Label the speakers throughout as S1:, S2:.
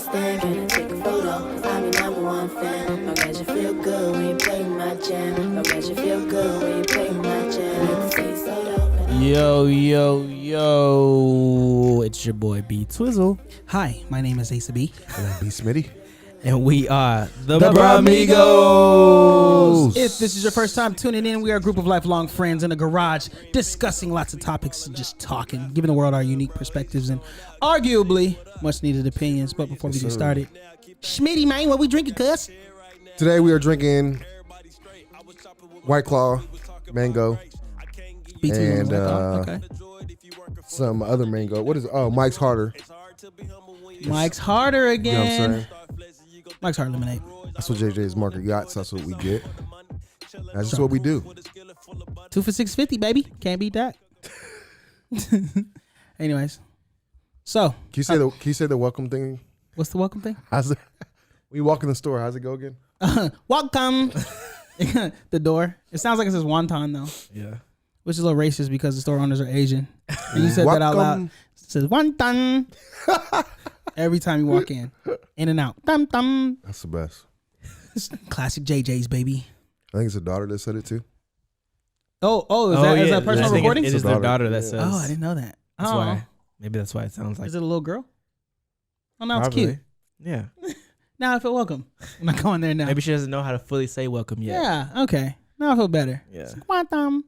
S1: stand, can I take a photo? 'Cause I'm your number one fan. I guess you feel good when you play my jam. I guess you feel good when you play my jam. You can say so dope.
S2: Yo, yo, yo. It's your boy B Twizzle.
S3: Hi, my name is Asa B.
S4: And I'm B Smitty.
S2: And we are the
S3: Migos. If this is your first time tuning in, we are a group of lifelong friends in a garage discussing lots of topics and just talking, giving the world our unique perspectives and arguably much needed opinions. But before we get started, Schmitty, man, what we drinking, cuz?
S4: Today we are drinking White Claw, mango, and
S3: okay.
S4: some other mango. What is it? Oh, Mike's Harder.
S3: Mike's Harder again.
S4: You know what I'm saying?
S3: Mike's Hard Lemonade.
S4: That's what JJ's market got, so that's what we get. That's just what we do.
S3: 2 for $6.50, baby. Can't beat that. Anyways, so
S4: Can you say the welcome thing?
S3: what's the welcome thing?
S4: How's it? When you walk in the store, how's it go again?
S3: Welcome. The door. It sounds like it says wonton though,
S2: Yeah.
S3: which is a little racist because the store owners are Asian. And you said that out loud. It says wonton. Every time you walk in and out. Dum dum.
S4: That's the best.
S3: Classic JJ's, baby.
S4: I think it's a daughter that said it too.
S3: Is that personal recording?
S2: It is their daughter that says.
S3: Oh, I didn't know that.
S2: That's why. Maybe that's why it sounds like.
S3: Is it a little girl? Oh, now
S2: Probably.
S3: it's cute.
S2: Yeah.
S3: Now I feel welcome. I'm not going there now.
S2: Maybe she doesn't know how to fully say welcome yet.
S3: Yeah, okay. Now I feel better.
S2: Yeah.
S3: Wonton.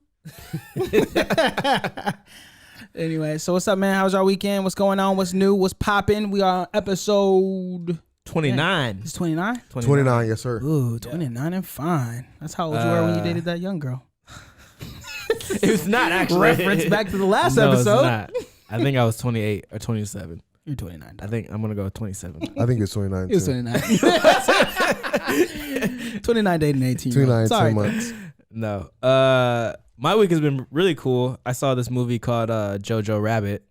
S3: Anyway, so what's up, man? How's our weekend? What's going on? What's new? What's popping? We are episode
S2: 29.
S3: It's 29?
S4: 29, yes, sir.
S3: Ooh, 29 and fine. That's how old you were when you dated that young girl.
S2: It was not actually.
S3: Reference back to the last
S2: No,
S3: episode.
S2: It's not. I think I was 28 or 27.
S3: You're 29.
S2: I think I'm going to go with 27.
S4: I think it's 29
S3: He was
S4: too.
S3: 29. 29 dating 18.
S4: 29,
S3: Sorry.
S4: 10 months.
S2: No. My week has been really cool. I saw this movie called Jojo Rabbit,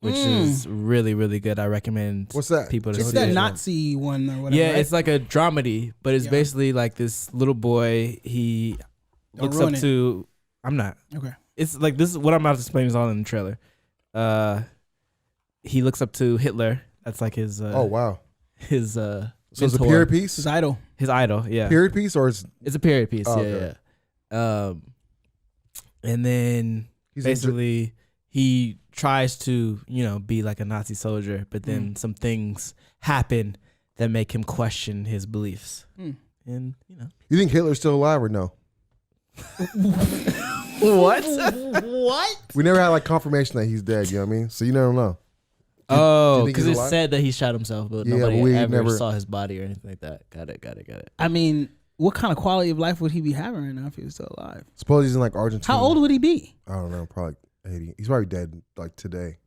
S2: which is really, really good. I recommend
S4: What's that?
S2: people to
S3: It's
S2: see
S3: that
S2: it.
S3: Nazi one or whatever.
S2: Yeah,
S3: right?
S2: it's like a dramedy, but it's basically like this little boy. He
S3: Don't
S2: looks
S3: ruin
S2: up
S3: it.
S2: to. I'm not.
S3: Okay.
S2: It's like this is what I'm about to explain is all in the trailer. He looks up to Hitler. That's like his.
S4: Oh, wow.
S2: His.
S4: So it's a
S2: mentor.
S4: period piece?
S3: His idol.
S2: His idol. Yeah.
S4: Period piece or it's
S2: It's a period piece.
S4: Oh,
S2: yeah,
S4: okay.
S2: yeah. And then
S4: He's
S2: basically he tries to be like a Nazi soldier, but then some things happen that make him question his beliefs. And
S4: You think Hitler's still alive or no?
S2: what?
S3: What?
S4: We never had like confirmation that he's dead, you know what I mean? So you never know.
S2: Oh,
S4: think
S2: because
S4: he's
S2: it
S4: alive?
S2: said that he shot himself, but
S4: Yeah,
S2: nobody
S4: but we
S2: ever
S4: never-
S2: saw his body or anything like that. Got it.
S3: I mean, what kind of quality of life would he be having right now if he was still alive?
S4: Suppose he's in like Argentina.
S3: How old would he be?
S4: I don't know, probably 80. He's probably dead like today.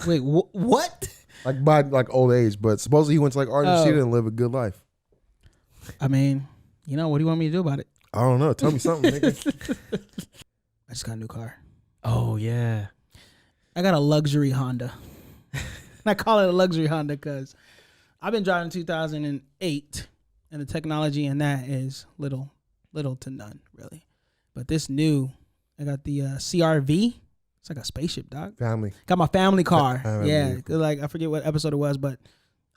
S3: Wait, what?
S4: Like by like old age, but supposedly he went to like Argentina and lived a good life.
S3: I mean, what do you want me to do about it?
S4: I don't know. Tell me something, nigga.
S3: I just got a new car.
S2: Oh yeah.
S3: I got a luxury Honda. I call it a luxury Honda because I've been driving 2008, and the technology in that is little to none, really. But this new, I got the CRV. It's like a spaceship, dog.
S4: Family.
S3: Got my family car.
S4: Family
S3: Yeah,
S4: vehicle.
S3: like I forget what episode it was, but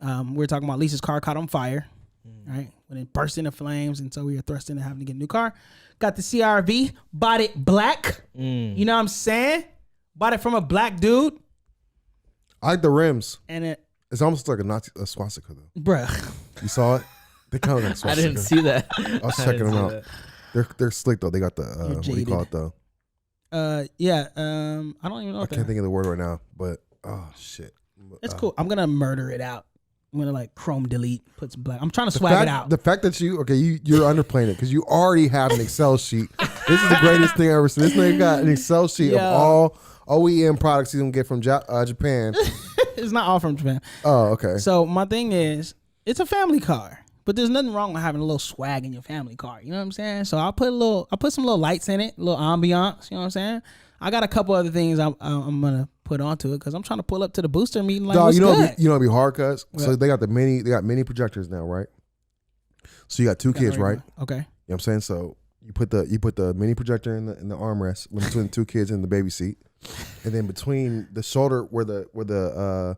S3: we were talking about Lisa's car caught on fire, right? When it burst into flames, and so we were thrust into having to get a new car. Got the CRV, bought it black. You know what I'm saying? Bought it from a black dude,
S4: I like the rims.
S3: and it,
S4: It's almost like a swastika though.
S3: bruh.
S4: You saw it? They kind of like
S2: I
S4: swastika.
S2: didn't see that.
S4: I was checking them out. They're slick though. They got the what do you call it though?
S3: I don't even know
S4: I
S3: what
S4: can't
S3: that.
S4: think of the word right now, but oh shit.
S3: It's cool. I'm gonna murder it out. I'm gonna like Chrome delete, puts black. I'm trying to swag it out.
S4: The fact that you're underplaying it because you already have an Excel sheet. This is the greatest thing I've ever seen. This nigga got an Excel sheet of all OEM products he's gonna get from Japan.
S3: It's not all from Japan.
S4: Oh, okay.
S3: So my thing is, it's a family car, but there's nothing wrong with having a little swag in your family car. You know what I'm saying? So I'll put some little lights in it, a little ambiance. You know what I'm saying? I got a couple other things I'm gonna put onto it because I'm trying to pull up to the booster meeting. Like, what's good?
S4: You know it'd be hard, cuz. So they got mini projectors now, right? So you got two kids, right?
S3: Okay.
S4: You know what I'm saying? So you put the mini projector in the armrest between the two kids in the baby seat, and then between the shoulder where the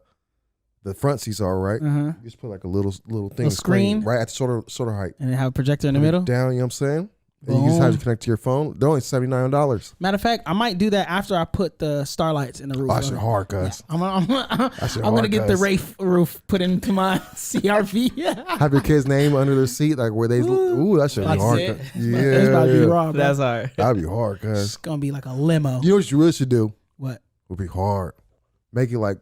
S4: the front seats are right. You just put like a little thing,
S3: screen
S4: right at the shoulder height.
S3: and have a projector in the middle.
S4: Down, you know what I'm saying? And you just have to connect to your phone. They're only $79.
S3: Matter of fact, I might do that after I put the starlights in the roof.
S4: Oh, that shit hard, cuz.
S3: I'm gonna get the Wraith roof put into my CRV.
S4: Have your kid's name under their seat, like where they. Ooh, that shit be hard.
S2: it.
S4: Cuz.
S3: It's about to be
S4: Yeah,
S3: raw, bro.
S2: That's hard.
S4: that'd be hard,
S3: It's
S4: cuz.
S3: gonna be like a limo.
S4: You know what you really should do?
S3: What?
S4: Would be hard. Make it like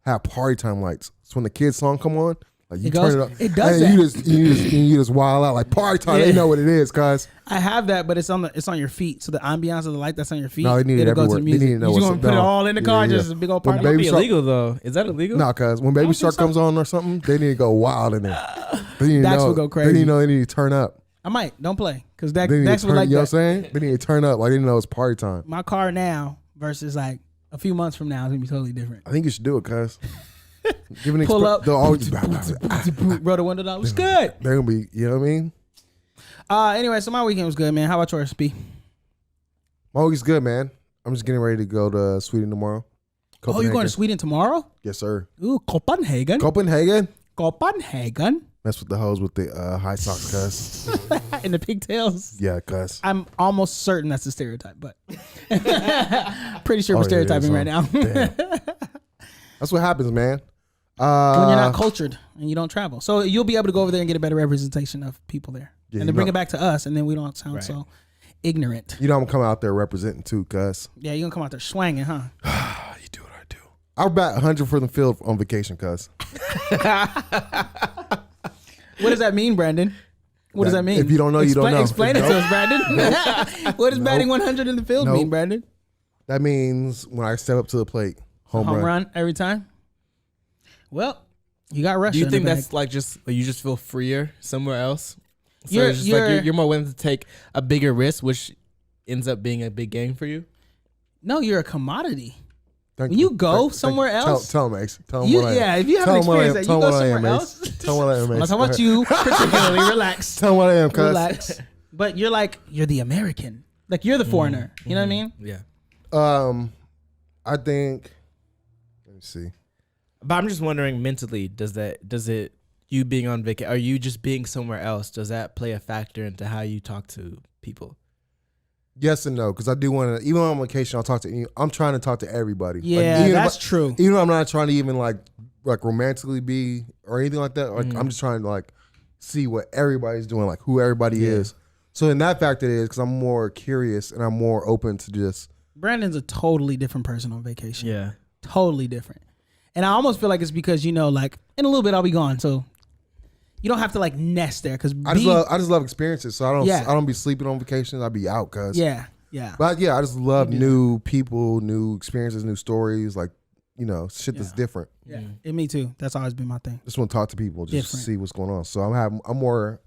S4: have party time lights. So when the kids' song come on, like you
S3: It goes-
S4: turn it up.
S3: it does
S4: and
S3: that.
S4: you just wild out like party time.
S3: Yeah.
S4: They know what it is, cuz.
S3: I have that, but it's on your feet. So the ambiance of the light that's on your feet.
S4: No, they need it
S3: it'll go to
S4: everywhere.
S3: the
S4: They
S3: music.
S4: need to know
S3: You
S4: what's
S3: gonna
S4: up.
S3: put it
S4: No.
S3: all in the car,
S4: Yeah,
S3: just
S4: yeah.
S3: a big old
S4: When
S3: party.
S4: Baby
S2: Be
S4: Shark-
S2: illegal though. Is that illegal?
S4: Nah, cuz when Baby Shark comes on or something, they need to go wild in there. They need to
S3: Dax
S4: know,
S3: will go
S4: They
S3: crazy.
S4: need to know they need to turn up.
S3: I might. Don't play because that
S4: They need
S3: Dax
S4: to
S3: would
S4: turn,
S3: like
S4: you know what
S3: that.
S4: I'm saying? They need to turn up. Like they know it's party time.
S3: My car now versus like a few months from now is gonna be totally different.
S4: I think you should do it, cuz. Give an
S3: Pull up.
S4: They'll always
S3: Roll the window down. It's good.
S4: They're gonna be, you know what I mean?
S3: Anyway, so my weekend was good, man. How about yours, B?
S4: My week's good, man. I'm just getting ready to go to Sweden tomorrow.
S3: Oh, you're going to Sweden tomorrow?
S4: Yes, sir.
S3: Ooh, Copenhagen.
S4: Copenhagen.
S3: Copenhagen.
S4: Mess with the hoes with the high socks, cuz.
S3: In the pigtails.
S4: Yeah, cuz.
S3: I'm almost certain that's a stereotype, but pretty sure
S4: Oh,
S3: we're
S4: yeah, it is,
S3: stereotyping
S4: huh?
S3: right now.
S4: Damn. That's what happens, man.
S3: When you're not cultured and you don't travel. So you'll be able to go over there and get a better representation of people there.
S4: Yeah,
S3: and
S4: you
S3: then bring
S4: know-
S3: it back to us, and then we don't sound
S2: Right.
S3: so ignorant.
S4: You know I'm gonna come out there representing too, cuz.
S3: Yeah, you're going to come out there swanging, huh?
S4: You do what I do. I'll bat 100 for the field on vacation, cuz.
S3: What does that mean, Brandon? What does that mean?
S4: If you don't know, you don't know.
S3: Explain it to
S4: Nope.
S3: us, Brandon. What does batting 100 in the field
S4: Nope.
S3: mean, Brandon?
S4: That means when I step up to the plate, home run.
S3: every time? Well, you got Russia.
S2: Do you
S3: in
S2: think
S3: the
S2: that's
S3: bag.
S2: like just you just feel freer somewhere else? So
S3: You're-
S2: it's just like
S3: you're-
S2: you're more willing to take a bigger risk, which ends up being a big gain for you.
S3: No, you're a commodity.
S4: Thank
S3: When you go somewhere
S4: Tell-
S3: else-
S4: Tell them, Ace. Tell them
S3: You,
S4: what I am.
S3: yeah, if you
S4: Tell
S3: haven't
S4: 'em what I am.
S3: experienced that,
S4: Tell
S3: you
S4: 'em
S3: go
S4: what I am,
S3: somewhere
S4: Ace.
S3: else.
S4: Tell 'em what I am,
S3: I'm
S4: Ace.
S3: not talking about
S4: Go
S3: you particularly. Relax.
S4: Tell them what I am, cuz.
S3: Relax. But you're the American. Like you're the foreigner. You know what I mean?
S2: Yeah.
S4: I think. Let me see.
S2: But I'm just wondering mentally, does it you being on vacation, are you just being somewhere else? Does that play a factor into how you talk to people?
S4: Yes and no, because I do want to. Even on vacation, I'll talk to. I'm trying to talk to everybody. Like,
S3: Yeah,
S4: even
S3: that's
S4: if
S3: true.
S4: even though I'm not trying to even like romantically be or anything like that. Like I'm just trying to like see what everybody's doing, like who everybody is. So in that fact, it is because I'm more curious and I'm more open to just.
S3: Brandon's a totally different person on vacation.
S2: Yeah.
S3: Totally different. And I almost feel like it's because, like in a little bit I'll be gone. So you don't have to like nest there because
S4: I just love experiences. So I don't be sleeping on vacations. I be out, cuz.
S3: yeah.
S4: But yeah, I just love new people, new experiences, new stories. Like shit that's different.
S3: Yeah. And me too. That's always been my thing.
S4: Just want to talk to people, just
S3: Different.
S4: see what's going on. So I'm more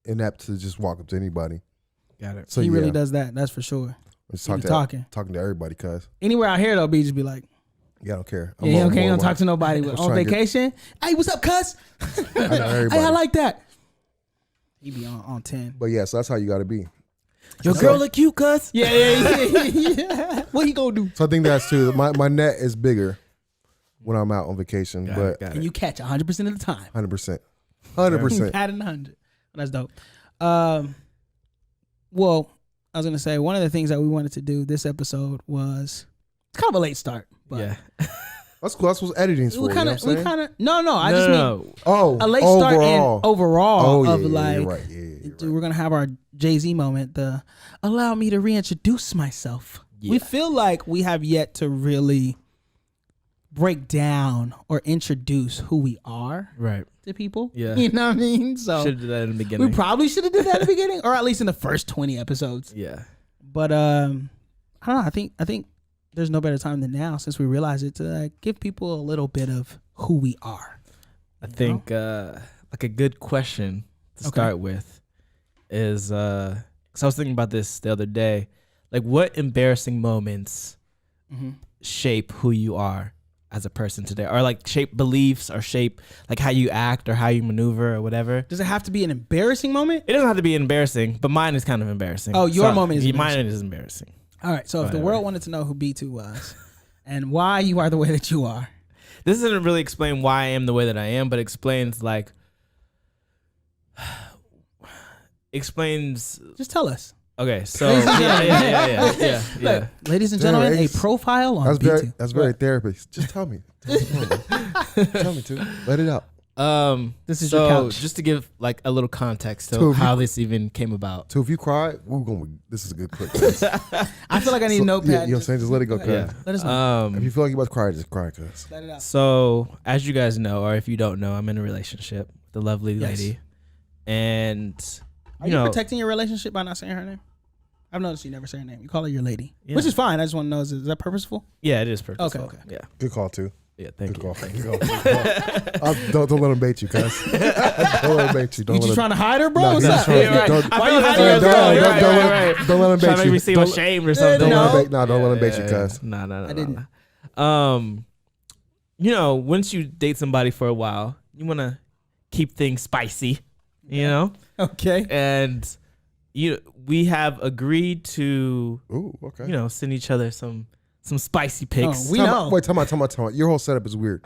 S4: inept to just walk up to anybody.
S2: Got it.
S4: So
S3: He really does that. That's for sure.
S4: Just
S3: He be talking.
S4: talking to everybody, cuz.
S3: Anywhere out here though, B just be like,
S4: Yeah, I don't care.
S3: yeah, okay, you don't talk to nobody
S4: was
S3: on
S4: trying to get-
S3: vacation. Hey, what's up, cuz?
S4: I know everybody.
S3: Hey, I like that. He be on 10.
S4: But yeah, so that's how you got to be.
S2: Your girl look cute, cuz.
S3: Yeah. What he gonna do?
S4: So I think that's too. My net is bigger when I'm out on vacation, but
S3: And you catch 100% of the time.
S4: 100%, 100%.
S3: Adding 100. That's dope. Well, I was gonna say one of the things that we wanted to do this episode was it's kind of a late start, but
S2: Yeah.
S4: That's cool. That's what editing's for.
S3: we kind of no. I just mean
S4: Oh,
S3: a late start
S4: overall.
S3: and overall
S4: Oh,
S3: of
S4: yeah,
S3: like
S4: you're right. Yeah, you're
S3: dude, we're gonna have our Jay-Z moment. The allow me to reintroduce myself. We feel like we have yet to really break down or introduce who we are
S2: Right.
S3: to people.
S2: Yeah.
S3: You know what I mean? So
S2: Should have done that in the beginning.
S3: we probably should have did that at the beginning, or at least in the first 20 episodes.
S2: Yeah.
S3: But I don't know. I think there's no better time than now, since we realize it, to give people a little bit of who we are.
S2: I think like a good question to start with is because I was thinking about this the other day, like what embarrassing moments shape who you are as a person today, or like shape beliefs, or shape like how you act or how you maneuver or whatever.
S3: Does it have to be an embarrassing moment?
S2: It doesn't have to be embarrassing, but mine is kind of embarrassing.
S3: Oh, your moment is
S2: mine
S3: embarrassing.
S2: is embarrassing.
S3: All right. So if the world wanted to know who B2 was and why you are the way that you are,
S2: this doesn't really explain why I am the way that I am, but explains like
S3: Just tell us.
S2: Okay, so
S3: Ladies and
S2: yeah.
S3: Look, ladies and gentlemen, a
S4: Ace.
S3: profile on B2.
S4: That's very therapist. Just tell me. Tell me to. Let it out.
S3: This is
S2: so
S3: your couch.
S2: just to give like a little context to
S4: So if
S2: how this even came about.
S4: So if you cry, we're going. This is a good clip.
S3: I feel like I need a notepad.
S4: Yeah, you know what I'm saying? Just let it go, cuz.
S2: Yeah.
S3: Let us know.
S4: If you feel like you about to cry, just cry, cuz.
S3: Let it out.
S2: So as you guys know, or if you don't know, I'm in a relationship with a lovely
S3: Yes.
S2: lady, and
S3: Are you protecting your relationship by not saying her name? I've noticed you never say her name. You call her your lady,
S2: Yeah.
S3: which is fine. I just want to know, is that purposeful?
S2: yeah, it is purposeful.
S3: Okay.
S2: Yeah,
S4: Good call, too.
S2: yeah. Thank
S4: Good
S2: you.
S4: call. Good call. Good call. Don't let him bait you, cuz. Don't let him bait you. Don't
S3: You
S4: let
S3: just
S4: him.
S3: trying to hide her, bro?
S4: Nah,
S3: What's
S4: he's
S3: up?
S4: trying to-
S2: Yeah, right.
S4: don't-
S2: I
S3: Why
S2: feel
S3: you
S2: like
S3: hiding
S2: I
S3: yourself?
S2: don't-
S3: Right,
S2: right,
S3: right,
S2: right.
S4: Don't let him
S2: Trying to
S4: bait
S2: make
S4: you.
S2: me seem
S4: Don't-
S2: ashamed or something.
S4: Don't
S3: No.
S4: let him bait. No, don't let him bait you, cuz.
S2: No.
S3: I didn't.
S2: You know, once you date somebody for a while, you want to keep things spicy, you know?
S3: Okay.
S2: And we have agreed to,
S4: Ooh, okay.
S2: you know, send each other some spicy pics.
S3: Oh, we know.
S4: Wait, time out. Your whole setup is weird.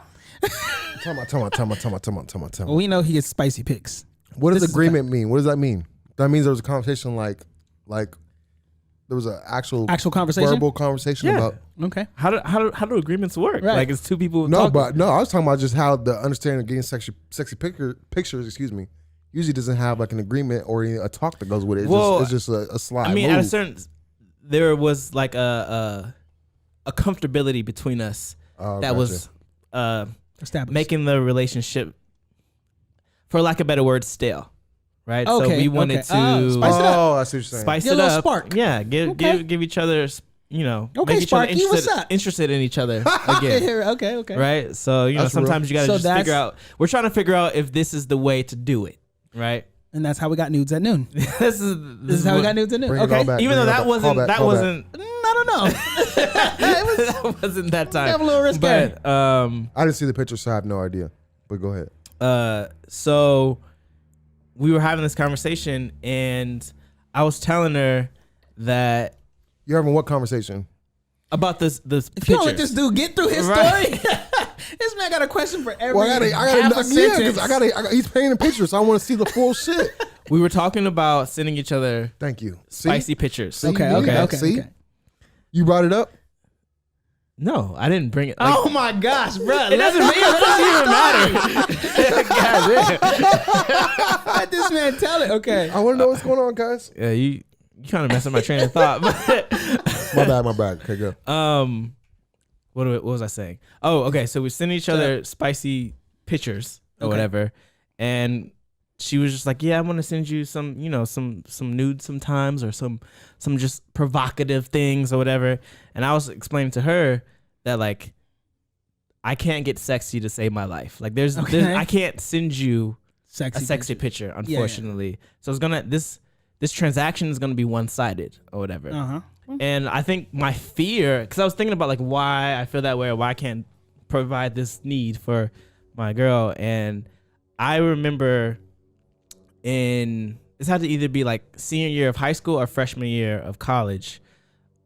S4: Time out.
S3: Well, we know he gets spicy pics.
S4: What does
S3: This is
S4: agreement mean? What does that mean? That means there was a conversation like there was an actual
S3: Conversation?
S4: verbal conversation
S2: Yeah.
S4: about.
S3: Okay.
S2: How do agreements work?
S3: Right.
S2: Like it's two people
S4: No,
S2: talking.
S4: but no, I was talking about just how the understanding of getting sexy pictures, excuse me, usually doesn't have like an agreement or a talk that goes with it. It's just a slide.
S2: I mean,
S4: move.
S2: at a certain, there was like a comfortability between us
S4: Oh,
S2: that
S4: gotcha.
S2: was
S3: Established.
S2: making the relationship, for lack of a better word, stale. Right.
S3: Okay,
S2: So we wanted
S3: okay.
S2: to
S3: Spice it up.
S4: Oh, I see what you're saying.
S2: spice
S3: Get a
S2: it
S3: little
S2: up.
S3: spark.
S2: Yeah.
S3: Okay.
S2: Give each other, you know,
S3: Okay,
S2: make each other
S3: Sparky, what's up?
S2: interested in each other again.
S3: Okay.
S2: Right. So, you know,
S4: That's real.
S2: sometimes you got to
S3: So
S2: just
S3: that's-
S2: figure out, we're trying to figure out if this is the way to do it. Right.
S3: And that's how we got nudes at noon.
S2: This is
S3: This is how we got nudes at noon.
S4: Bring it
S3: Okay.
S4: all back.
S2: Even though
S4: Bring it
S2: that
S4: all back.
S2: wasn't,
S4: Call back,
S2: that
S4: call back.
S2: wasn't,
S3: I don't know. It was
S2: that wasn't that time.
S3: have a little risque.
S2: But,
S4: I didn't see the picture, so I have no idea. But go ahead.
S2: so we were having this conversation and I was telling her that
S4: You're having what conversation?
S2: about this
S3: if you don't let this dude get through his
S2: Right.
S3: story, this man got a question for every
S4: Well, I
S3: half
S4: gotta,
S3: a sentence.
S4: I gotta, he's painting a picture, so I want to see the full shit.
S2: We were talking about sending each other
S4: Thank you. See?
S2: spicy pictures.
S4: See?
S3: Okay,
S4: You
S3: okay,
S4: did that.
S3: okay,
S4: See?
S3: okay.
S4: You brought it up?
S2: No, I didn't bring it. Like,
S3: Oh my gosh, bro!
S2: it doesn't even matter.
S3: Let this man tell it. Okay.
S4: I want to know what's going on, guys.
S2: Yeah, you trying to mess up my train of thought. But
S4: My bad. Okay, go.
S2: what was I saying? Oh, okay. So we send each other spicy pictures or
S3: Okay.
S2: whatever, and she was just like, "Yeah, I'm gonna send you some, you know, some nudes sometimes, or some just provocative things or whatever." And I was explaining to her that like I can't get sexy to save my life. Like there's
S3: Okay.
S2: I can't send you
S3: Sexy.
S2: a sexy picture, unfortunately. So it's gonna this transaction is gonna be one sided or whatever.
S3: Uh huh.
S2: And I think my fear, because I was thinking about like why I feel that way or why I can't provide this need for my girl. And I remember this had to either be like senior year of high school or freshman year of college.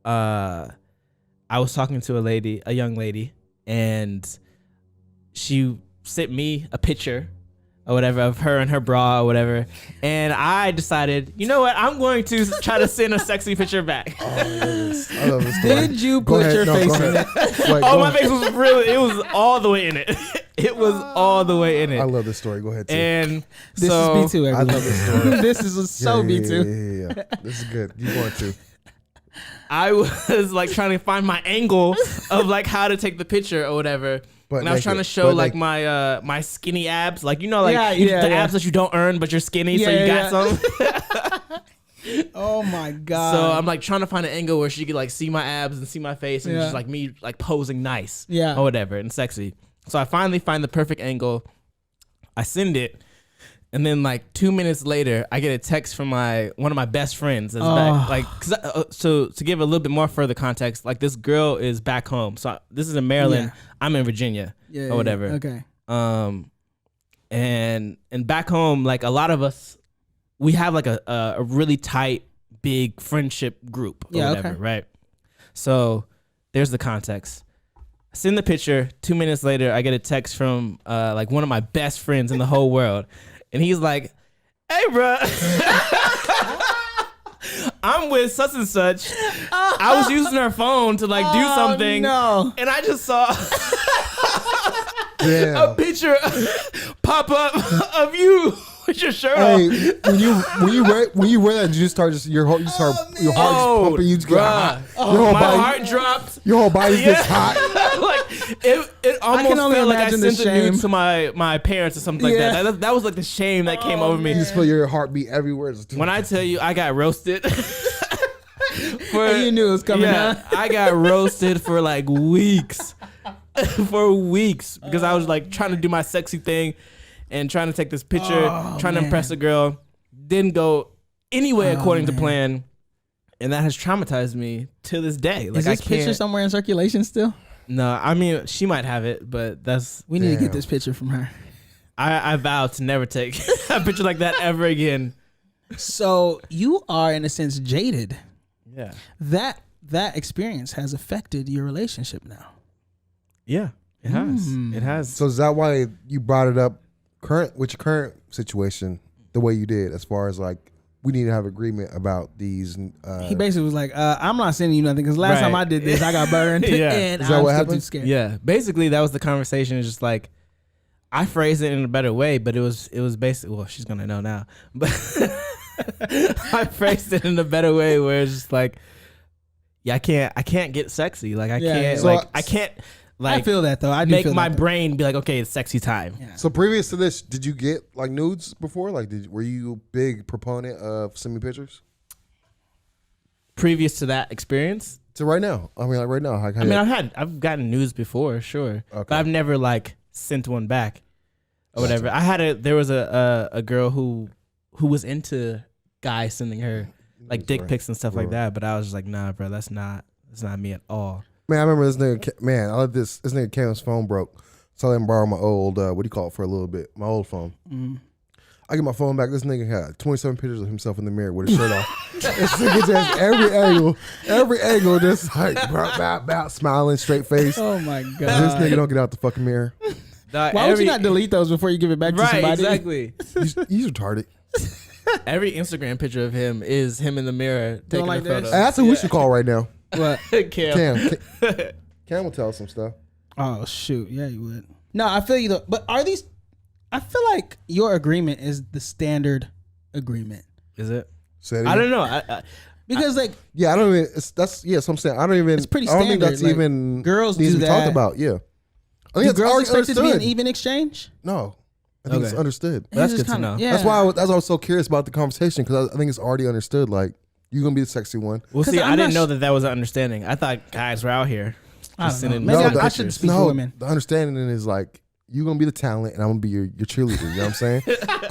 S2: I was talking to a young lady, and she sent me a picture or whatever of her and her bra or whatever. And I decided, you know what? I'm going to try to send a sexy picture back.
S4: I love this story.
S3: Did you
S4: Go
S3: put
S4: ahead.
S3: your
S4: No,
S3: face
S4: go
S3: in
S4: ahead.
S3: it?
S4: Wait,
S2: Oh,
S4: go
S2: my
S4: ahead.
S2: face was really, it was all the way in it. It was all the way in
S4: I
S2: it.
S4: love this story. Go ahead, T.
S2: And
S3: This
S2: so
S3: is B2,
S4: I
S3: everyone.
S4: love this story.
S3: This is so B2.
S4: Yeah. This is good. You want to?
S2: I was like trying to find my angle of like how to take the picture or whatever.
S4: But
S2: And I was
S4: naked.
S2: trying to show
S4: But
S2: like
S4: naked.
S2: my skinny abs, like, you know, like
S3: Yeah,
S2: the
S3: yeah.
S2: abs that you don't earn but you're skinny, so
S3: Yeah,
S2: you got
S3: yeah.
S2: some.
S3: Oh my god.
S2: So I'm like trying to find an angle where she could like see my abs and see my face and
S3: Yeah.
S2: just like me like posing nice,
S3: Yeah.
S2: or whatever, and sexy. So I finally find the perfect angle. I send it, and then like 2 minutes later, I get a text from one of my best friends. That's back, like, so to give a little bit more further context, like this girl is back home. So this is in Maryland.
S3: Yeah.
S2: I'm in Virginia,
S3: Yeah,
S2: or whatever.
S3: Okay.
S2: And back home, like a lot of us, we have like a really tight, big friendship group or
S3: Yeah,
S2: whatever,
S3: okay.
S2: right? So there's the context. I send the picture. 2 minutes later, I get a text from like one of my best friends in the whole world, and he's like, "Hey, bro, I'm with such and such. I was using her phone to like do something, and I just saw a picture pop up of you with your shirt off."
S4: When you wear that, you just start your heart just pumping. You just get hot.
S2: My heart dropped.
S4: Your whole body gets hot.
S2: Like it almost felt like I sent a nude to my parents or something like that. That was like the shame that came over me.
S4: You just feel your heartbeat everywhere.
S2: When I tell you I got roasted.
S3: You knew it was coming out.
S2: I got roasted for like weeks. For weeks. Because I was like trying to do my sexy thing and trying to take this picture, trying to impress a girl. Didn't go anyway according to plan. And that has traumatized me to this day. Like,
S3: is this picture somewhere in circulation still?
S2: No, I mean, she might have it, but
S3: we need to get this picture from her.
S2: I vow to never take a picture like that ever again.
S3: So you are, in a sense, jaded.
S2: Yeah.
S3: That experience has affected your relationship now.
S2: Yeah, it has. It has.
S4: So is that why you brought it up with your current situation the way you did, as far as like, we need to have agreement about these.
S3: He basically was like, I'm not sending you nothing because last time I did this, I got burned. And
S4: is that
S3: I'm
S4: what
S3: still
S4: happened?
S3: too scared.
S2: Yeah. Basically, that was the conversation. It's just like, I phrased it in a better way, but it was basically, well, she's going to know now. But I phrased it in a better way where it's just like, yeah, I can't get sexy. Like, I can't,
S3: so
S2: like, I can't, like,
S3: I feel that though. I do
S2: make
S3: feel
S2: my
S3: that,
S2: brain be like, okay, it's sexy time.
S3: Yeah.
S4: So previous to this, did you get like nudes before? Like, were you a big proponent of send me pictures?
S2: Previous to that experience?
S4: So right now, I mean, like right now,
S2: I've gotten nudes before, sure,
S4: Okay.
S2: but I've never like sent one back or whatever. There was a girl who was into guys sending her like dick pics and stuff like that, but I was just like, nah, bro, that's not me at all.
S4: Man, I remember this nigga. Man, I let this nigga came, his phone broke, so I let him borrow my old what do you call it, for a little bit, my old phone. I get my phone back. This nigga had 27 pictures of himself in the mirror with his shirt off. This nigga just every angle, just like bow, smiling, straight face.
S3: Oh my god!
S4: This nigga don't get out the fucking mirror.
S3: Why would you not delete those before you give it back to somebody?
S2: Exactly.
S4: He's retarded.
S2: Every Instagram picture of him is him in the mirror taking
S3: like
S2: a photo.
S3: this?
S4: That's who we should call right now.
S3: What?
S2: Cam.
S4: Cam will tell us some stuff.
S3: Oh shoot! Yeah, you would. No, I feel you though. But are these? I feel like your agreement is the standard agreement.
S2: Is it?
S4: I
S2: don't know.
S3: Because like,
S4: yeah, I don't even. That's so I'm saying I don't even.
S3: It's pretty
S4: I don't think
S3: standard.
S4: that's
S3: Like,
S4: even
S3: girls
S4: needs
S3: do
S4: to be
S3: that.
S4: talked about. Yeah, I think
S3: do
S4: it's
S3: girls
S4: already
S3: expect it to be an
S4: understood.
S3: even exchange?
S4: No, I think it's
S2: Okay.
S4: understood.
S2: That's
S3: It's
S2: good to
S3: kinda-
S2: know.
S3: Yeah.
S4: That's why I was so curious about the conversation, because I think it's already understood. Like, you're gonna be the sexy one.
S2: Well,
S3: 'Cause
S2: see,
S3: I'm
S2: I didn't
S3: not
S2: know that was an understanding. I thought guys were out here
S3: I
S2: just
S3: don't know.
S2: sending
S3: Maybe
S2: nude
S3: I
S2: pictures.
S3: shouldn't speak for women.
S4: The understanding is like, you're gonna be the talent and I'm gonna be your cheerleader. You know what I'm saying?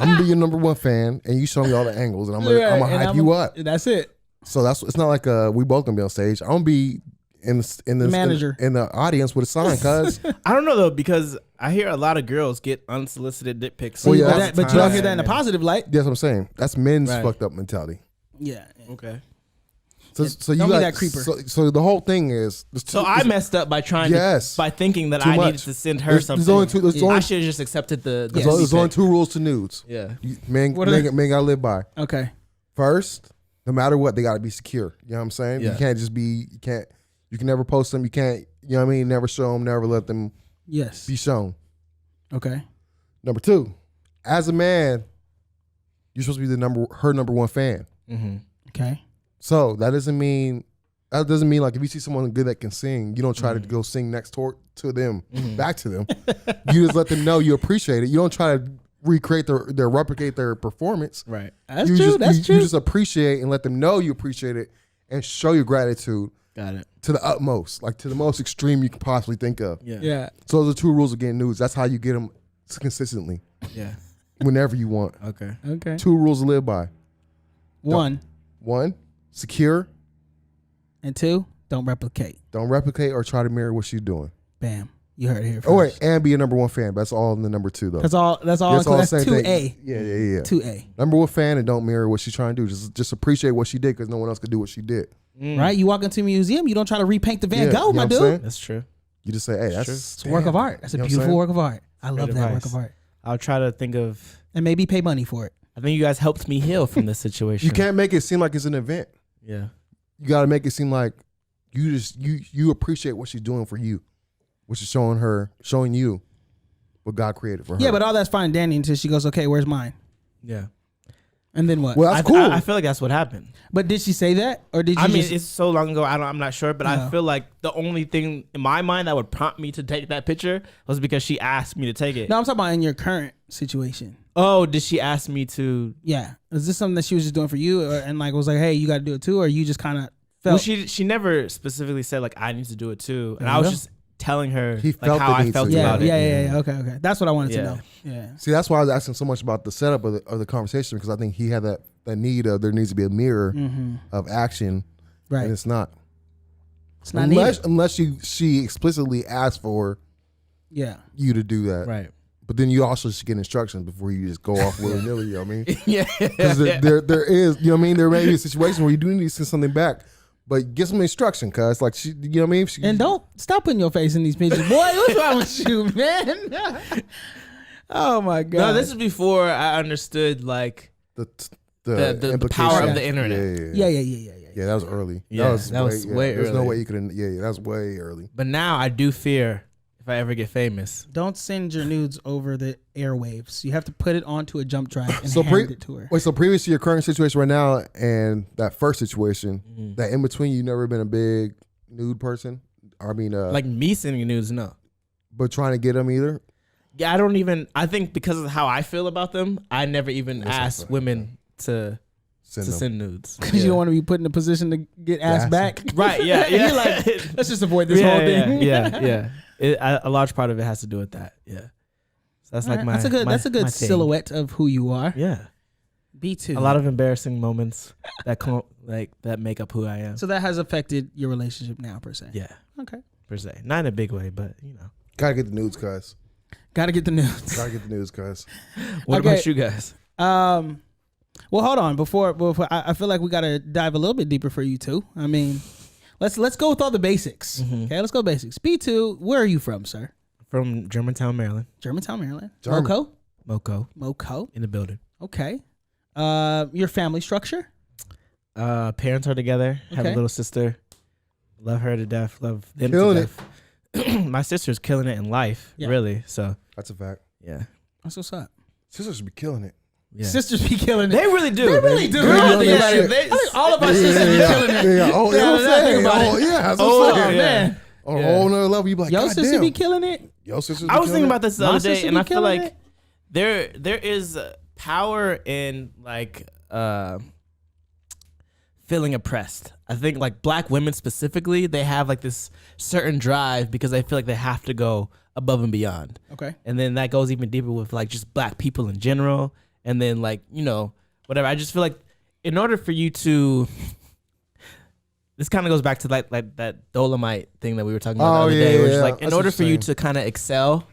S4: I'm gonna be your number one fan and you show me all the angles and I'm gonna hype you up.
S3: That's it.
S4: So it's not like we both gonna be on stage. I'm gonna be in the
S3: manager.
S4: in the audience with a sign, cuz.
S2: I don't know though, because I hear a lot of girls get unsolicited dick pics.
S4: Well, yeah,
S2: all
S4: that's
S2: the
S3: But you don't
S2: time.
S3: hear that in a positive light.
S4: That's what I'm saying. That's men's
S2: Right.
S4: fucked up mentality.
S2: Yeah. Okay.
S4: So you
S3: don't be
S4: got
S3: that creeper.
S4: So the whole thing is.
S2: So I messed up by trying by thinking that
S4: Too
S2: I
S4: much.
S2: needed to send her
S4: There's
S2: something.
S4: only two- there's
S2: I
S4: only-
S2: should have just accepted the
S4: There's only two rules to nudes.
S2: Yeah.
S4: Men
S3: What are they?
S4: gotta live by.
S3: Okay.
S4: First, no matter what, they gotta be secure. You know what I'm saying?
S2: Yeah.
S4: You can't just be. You can never post them. You can't. You know what I mean? Never show them. Never let them
S3: Yes.
S4: be shown.
S3: Okay.
S4: Number two, as a man, you're supposed to be her number one fan.
S2: Mm-hmm.
S3: Okay.
S4: So that doesn't mean like if you see someone good that can sing, you don't try to go sing next to them, back to them. You just let them know you appreciate it. You don't try to recreate replicate their performance.
S2: Right.
S3: That's true. That's true.
S4: You just appreciate and let them know you appreciate it and show your gratitude
S2: Got it.
S4: to the utmost, like to the most extreme you can possibly think of.
S2: Yeah.
S3: Yeah.
S4: So those are two rules of getting nudes. That's how you get them consistently,
S2: Yeah.
S4: whenever you want.
S2: Okay.
S3: Okay.
S4: Two rules to live by.
S3: One
S4: One, secure.
S3: and two, don't replicate.
S4: Don't replicate or try to mirror what she's doing.
S3: Bam. You heard it here first.
S4: Oh wait, and be a number one fan. But that's all in the number two though.
S3: That's all. That's all.
S4: That's all the
S3: That's
S4: same
S3: 2A.
S4: thing. Yeah.
S3: 2A.
S4: Number one fan and don't mirror what she's trying to do. Just appreciate what she did because no one else could do what she did.
S3: Right? You walk into a museum, you don't try to repaint the Van
S4: Yeah,
S3: Gogh,
S4: you know
S3: my
S4: what I'm
S3: dude.
S4: saying?
S2: That's true.
S4: You just say, hey, that's
S3: It's a work of art. That's a beautiful work of art. I love that work of art.
S2: I'll try to think of.
S3: And maybe pay money for it.
S2: I think you guys helped me heal from this situation.
S4: You can't make it seem like it's an event.
S2: Yeah.
S4: You got to make it seem like you appreciate what she's doing for you, which is showing you what God created for her.
S3: Yeah, but all that's fine and dandy until she goes, okay, where's mine?
S2: Yeah.
S3: And then what?
S4: Well, that's cool.
S2: I feel like that's what happened.
S3: But did she say that, or did you?
S2: I mean, it's so long ago. I'm not sure, but I feel like the only thing in my mind that would prompt me to take that picture was because she asked me to take it.
S3: No, I'm talking about in your current situation.
S2: Oh, did she ask me to?
S3: Yeah, is this something that she was just doing for you, and like was like, hey, you got to do it too, or you just kind of felt?
S2: Well, she never specifically said like I need to do it too, and I was just telling her like how I felt about it.
S3: Yeah. Okay. That's what I wanted to know. Yeah.
S4: See, that's why I was asking so much about the setup of the conversation, because I think he had that need of there needs to be a mirror of action,
S3: Right.
S4: and it's not.
S3: It's not
S4: unless she explicitly asked for you to do that.
S2: Right.
S4: But then you also should get instructions before you just go off willy nilly. You know what I mean?
S2: Yeah.
S4: Because there is, you know what I mean? There may be a situation where you do need to send something back, but get some instruction, cuz like she, you know what I mean?
S3: And don't stop putting your face in these pictures, boy. What's wrong with you, man? Oh my god!
S2: No, this is before I understood like the power of the internet.
S3: Yeah.
S4: Yeah, that was early.
S2: Yeah, that was way
S4: There's no
S2: early.
S4: way you could. Yeah, that was way early.
S2: But now I do fear if I ever get famous.
S3: Don't send your nudes over the airwaves. You have to put it onto a jump drive and
S4: So
S3: hand it to her.
S4: Wait, so previous to your current situation right now and that first situation, that in between, you never been a big nude person? I mean,
S2: Like me sending nudes, no.
S4: but trying to get them either?
S2: Yeah, I think because of how I feel about them, I never even asked women to send nudes.
S3: Because you don't want to be put in a position to get asked back.
S2: Right, yeah.
S3: You're like, let's just avoid this whole thing.
S2: Yeah. A large part of it has to do with that. Yeah. So that's like
S3: that's a good silhouette of who you are.
S2: Yeah.
S3: B2.
S2: A lot of embarrassing moments that make up who I am.
S3: So that has affected your relationship now, per se.
S2: Yeah.
S3: Okay.
S2: Per se. Not in a big way, but you know.
S4: Gotta get the nudes, cuz.
S3: Gotta get the nudes.
S4: Gotta get the news, cuz.
S2: What
S3: Okay.
S2: about you guys?
S3: Well, hold on. Before I feel like we gotta dive a little bit deeper for you too. I mean, let's go with all the basics. Okay, let's go basics. B2, where are you from, sir?
S2: From Germantown, Maryland.
S3: Germantown, Maryland.
S4: German.
S3: Moco.
S2: In the building.
S3: Okay. Your family structure?
S2: Parents are together. Have a
S3: Okay.
S2: little sister. Love her to death. Love them
S4: Killing
S2: to death. My sister's killing it in life, really. So
S4: That's a fact.
S2: yeah.
S3: That's what's up.
S4: Sisters should be killing it.
S2: Yeah.
S3: Sisters be killing it.
S2: They really do.
S3: They really do.
S4: They
S3: I
S4: really
S3: think
S4: do.
S3: I think all of our sisters be killing it.
S4: Yeah. Oh,
S3: Yeah,
S4: yeah,
S3: now I think about it.
S4: that's what
S3: Oh,
S4: I'm saying.
S3: man.
S4: On a whole nother level, you be like,
S3: Your
S4: God
S3: sister
S4: damn.
S3: be killing it.
S4: Your sisters.
S2: I was thinking about this the
S3: My
S2: other day,
S3: sister
S2: and
S3: be
S2: I feel
S3: killing
S2: like
S3: it.
S2: there is power in like feeling oppressed. I think like black women specifically, they have like this certain drive because they feel like they have to go above and beyond.
S3: Okay.
S2: And then that goes even deeper with like just black people in general. And then like, you know, whatever. I just feel like in order for you to, this kind of goes back to like that Dolomite thing that we were talking about the other day. Which is like in
S4: That's
S2: order
S4: what
S2: for
S4: you're
S2: you
S4: saying.
S2: to kind of excel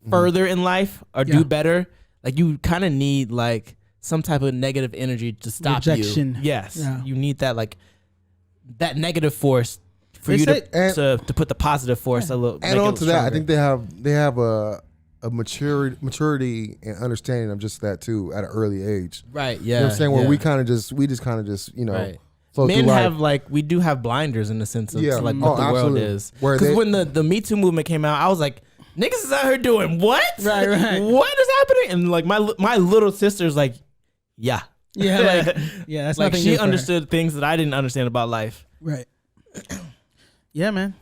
S2: further in life or
S3: Yeah.
S2: do better, like you kind of need like some type of negative energy to stop
S3: Rejection.
S2: you. Yes.
S3: Yeah.
S2: You need that like that negative force for
S3: They
S2: you
S3: say-
S2: to put the positive force a little.
S4: And
S2: make it
S4: on to that, I
S2: stronger.
S4: think they have a maturity and understanding of just that too at an early age.
S2: Right. Yeah.
S4: You know what I'm saying? Where
S2: yeah.
S4: we just kind of you know,
S2: Right.
S4: flow
S2: Men
S4: through life.
S2: have like we do have blinders in the sense of
S4: Yeah.
S2: to, like
S4: Mm.
S2: what
S4: Oh,
S2: the world
S4: absolutely.
S2: is.
S4: Where
S2: Because
S4: they-
S2: when the Me Too movement came out, I was like, niggas is out here doing what?
S3: Right.
S2: What is happening? And like my little sister's like, yeah.
S3: Yeah, like yeah, that's
S2: Like
S3: nothing
S2: she
S3: new for her.
S2: understood things that I didn't understand about life.
S3: Right. Yeah, man.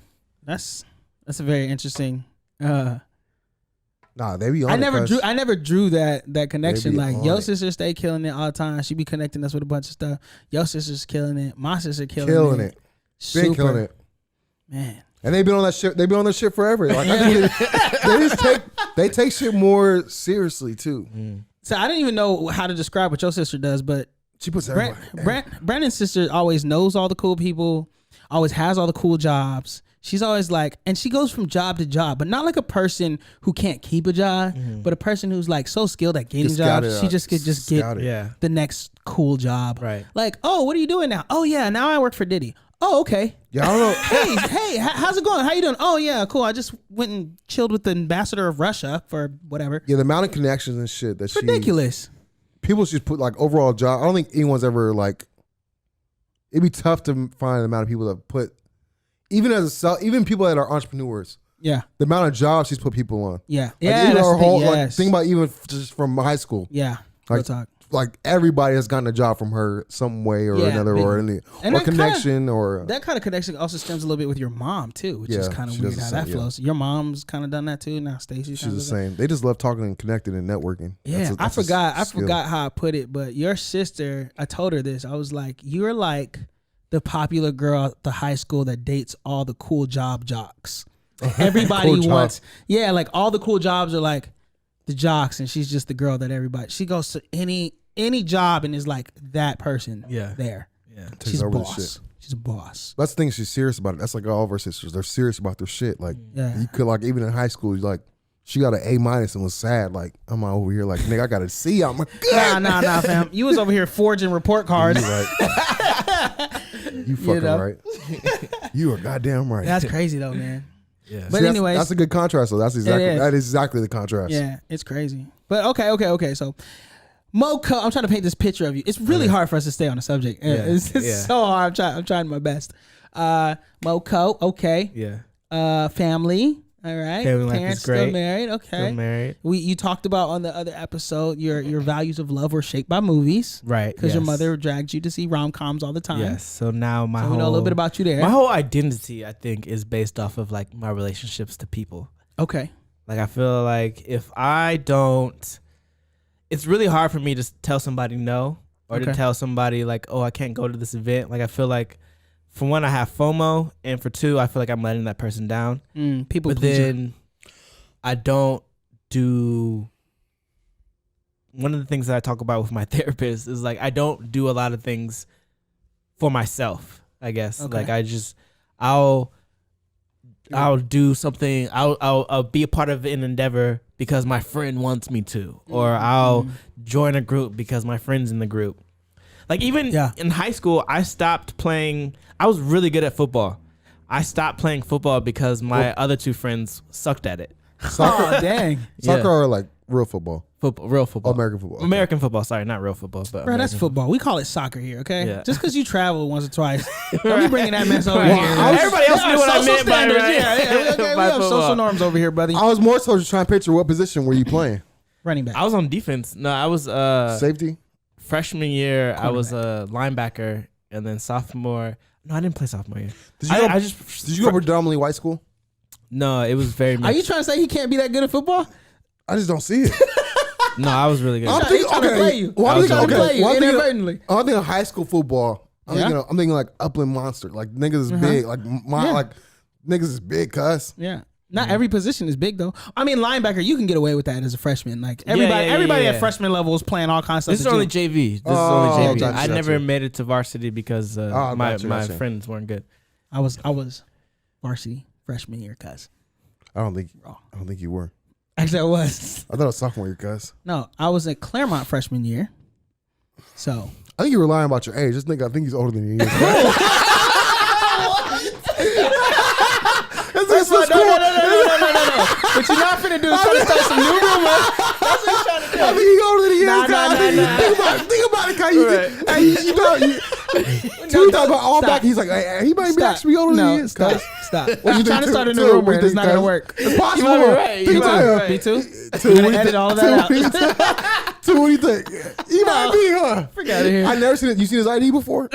S3: That's a very interesting.
S4: Nah, they be on
S3: I
S4: it,
S3: never
S4: cuz.
S3: drew that connection.
S4: be
S3: Like
S4: on
S3: your
S4: it.
S3: sister stay killing it all the time. She be connecting us with a bunch of stuff. Your sister's killing it. My sister
S4: killing it. Been killing it.
S3: Man.
S4: And they've been on that shit. They've been on that shit forever. Like I think they take shit more seriously too.
S3: So I didn't even know how to describe what your sister does, but
S4: She puts everybody.
S3: Brandon's sister always knows all the cool people, always has all the cool jobs. She's always like, and she goes from job to job, but not like a person who can't keep a job, but a person who's like so skilled at getting jobs. She just could just get
S2: Yeah.
S3: the next cool job.
S2: Right.
S3: Like, oh, what are you doing now? Oh yeah, now I work for Diddy. Oh, okay.
S4: Yeah, I don't know.
S3: Hey, how's it going? How you doing? Oh, yeah, cool. I just went and chilled with the ambassador of Russia for whatever.
S4: Yeah, the amount of connections and shit that
S3: Ridiculous.
S4: People just put like overall job. I don't think anyone's ever like. It'd be tough to find the amount of people that put, even even people that are entrepreneurs.
S3: Yeah.
S4: The amount of jobs she's put people on.
S3: Yeah.
S4: Like,
S3: Yeah.
S4: even
S3: That's
S4: her
S3: the thing,
S4: whole,
S3: yes.
S4: like, think about even just from high school.
S3: Yeah. Real
S4: Like,
S3: talk.
S4: like everybody has gotten a job from her some way or
S3: Yeah,
S4: another,
S3: big.
S4: or
S3: And
S4: or
S3: that
S4: connection, or
S3: That kind of connection also stems a little bit with your mom too, which is
S4: Yeah,
S3: kind of
S4: she
S3: weird
S4: does
S3: how
S4: the
S3: that
S4: same, yeah.
S3: flows. Your mom's kind of done that too. Now Stacey's
S4: she's the same. They just love talking and connecting and networking.
S3: Yeah,
S4: That's a
S3: I
S4: skill.
S3: forgot how I put it, but your sister, I told her this. I was like, you're like the popular girl at the high school that dates all the cool job jocks. Everybody
S4: Cool
S3: wants, yeah, like all the cool jobs are like the jocks, and she's just the girl that everybody. She goes to any job and is like that person.
S2: Yeah.
S3: There.
S2: Yeah.
S4: Takes
S3: She's a
S4: over the
S3: boss.
S4: shit.
S3: She's a boss.
S4: That's the thing. She's serious about it. That's like all of her sisters. They're serious about their shit. Like
S3: Yeah.
S4: you could like even in high school, you like she got an A- and was sad. Like I'm over here like nigga, I got a C. I'm like
S3: Nah, fam. You was over here forging report cards.
S4: You right. You fucking
S3: know?
S4: right. You are goddamn right.
S3: That's crazy though, man.
S2: Yeah.
S3: But
S4: See,
S3: anyways,
S4: that's a good contrast. though. That's exactly
S3: is.
S4: that is exactly the contrast.
S3: yeah, it's crazy. But okay. So, Moco, I'm trying to paint this picture of you. It's really hard for us to stay on the subject.
S2: Yeah,
S3: It's
S2: yeah.
S3: so hard. I'm trying my best. Moco, okay.
S2: Yeah.
S3: Family, all right.
S2: Family life is
S3: Parents
S2: great.
S3: still married, okay.
S2: Still married.
S3: You talked about on the other episode your values of love were shaped by movies,
S2: Right.
S3: because your
S2: yes.
S3: mother dragged you to see rom-coms all the time.
S2: Yes. So now my
S3: So
S2: whole
S3: we know a little bit about you there.
S2: my whole identity, I think, is based off of like my relationships to people.
S3: Okay.
S2: Like I feel like if I don't, it's really hard for me to tell somebody no, or to
S3: Okay.
S2: tell somebody like, oh, I can't go to this event. Like I feel like, for one, I have FOMO, and for two, I feel like I'm letting that person down.
S3: People
S2: But
S3: pleaser.
S2: then I don't do. One of the things that I talk about with my therapist is like I don't do a lot of things for myself. I guess
S3: Okay.
S2: like I'll do something. I'll be a part of an endeavor because my friend wants me to, or I'll join a group because my friend's in the group. Like even in high school, I stopped playing. I was really good at football. I stopped playing football because my other two friends sucked at it.
S4: Soccer,
S3: Oh, dang.
S4: soccer
S2: Yeah.
S4: or like real football,
S2: Football, real football.
S4: American football. Okay.
S2: American football. Sorry, not real football, but
S3: Bro, that's
S2: American
S3: football. We call it soccer here, okay?
S2: Yeah.
S3: Just because you travel once or twice. Don't be bringing that mess over
S2: Right.
S3: here.
S2: Well, everybody else
S3: There
S2: knew
S3: are
S2: what I
S3: social
S2: meant by
S3: standards.
S2: right.
S3: Yeah, okay, we
S2: By
S3: have social
S2: football.
S3: norms over here, buddy.
S4: I was more so just trying to picture what position were you playing?
S3: Running back.
S2: I was on defense. No, I was
S4: Safety.
S2: freshman year. I was a linebacker, and then sophomore. No, I didn't play sophomore year.
S4: Did you go,
S2: I just
S4: did you go predominantly white school?
S2: No, it was very.
S3: Are
S2: Mixed.
S3: you trying to say he can't be that good at football?
S4: I just don't see it.
S2: No, I was really good.
S3: I'm He's trying to play you.
S4: Well,
S2: He's
S4: I'm
S2: trying to
S4: thinking,
S3: play you
S4: well, I'm thinking,
S3: inadvertently.
S4: I'm thinking of high school football. I'm
S3: Yeah?
S4: thinking like Upland Monster. Like niggas is big. Like
S3: Yeah.
S4: like niggas is big, cuz.
S3: Yeah. Not every position is big though. I mean, linebacker, you can get away with that as a freshman. Like everybody
S2: yeah.
S3: at freshman level is playing all kinds of
S2: This is
S3: stuff.
S2: only
S3: that you-
S2: JV. This is
S4: Oh,
S2: only JV.
S4: gotcha,
S2: I never
S4: gotcha.
S2: made it to varsity because my
S4: gotcha.
S2: friends weren't good.
S3: I was varsity freshman year, cuz.
S4: I don't think you were.
S3: Actually, I was.
S4: I thought it was sophomore year, cuz.
S3: No, I was at Claremont freshman year. So
S4: I think you were lying about your age. This nigga, I think he's older than you. This is
S3: no. What you're not finna do is try to start some new rumors. That's what you're trying to do.
S4: I think he's older than you.
S3: Nah,
S4: cuz.
S3: nah.
S4: Think about it, cuz. You know, you talk about all
S3: Stop.
S4: back. He's like, hey, he might be actually older than he is, cuz.
S3: Stop.
S4: What
S3: I'm
S4: you
S3: trying
S4: think,
S3: to start a
S4: two?
S3: new
S4: What
S3: rumor
S4: you
S3: and it's
S4: think,
S3: not gonna
S4: cuz?
S3: work.
S4: It's possible.
S2: might be right.
S4: Think
S2: You might
S4: about
S2: be
S4: it.
S3: Me too.
S4: Two,
S3: We're
S4: what
S3: gonna
S4: do you
S3: edit
S4: think?
S3: all of that out.
S4: Two, what do you think? He might be, huh?
S3: Forget out of here.
S4: I never seen it. You seen his ID before?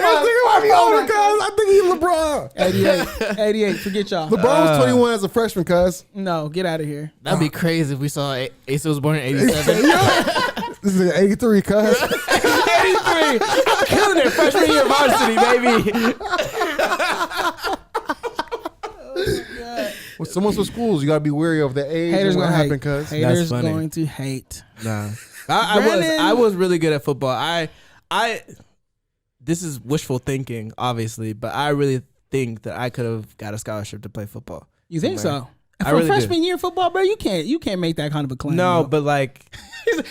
S4: I think he might be older, cuz. I think he's LeBron.
S3: 88. Forget y'all.
S4: LeBron was 21 as a freshman, cuz.
S3: No, get out of here.
S2: That'd be crazy if we saw Asa was born in '87.
S4: This is 83, cuz.
S2: 83. I'm killing it. Freshman year varsity, baby.
S4: When someone's with schools, you gotta be wary of the age
S3: Haters
S4: and what
S3: gonna
S4: happened,
S3: hate.
S4: cuz.
S3: Haters
S2: funny.
S3: going to hate.
S2: Nah,
S3: Brandon.
S2: I was really good at football. I this is wishful thinking, obviously, but I really think that I could have got a scholarship to play football.
S3: You think so?
S2: I
S3: For
S2: really
S3: freshman
S2: do.
S3: year football, bro, you can't make that kind of a claim.
S2: No,
S3: bro.
S2: but like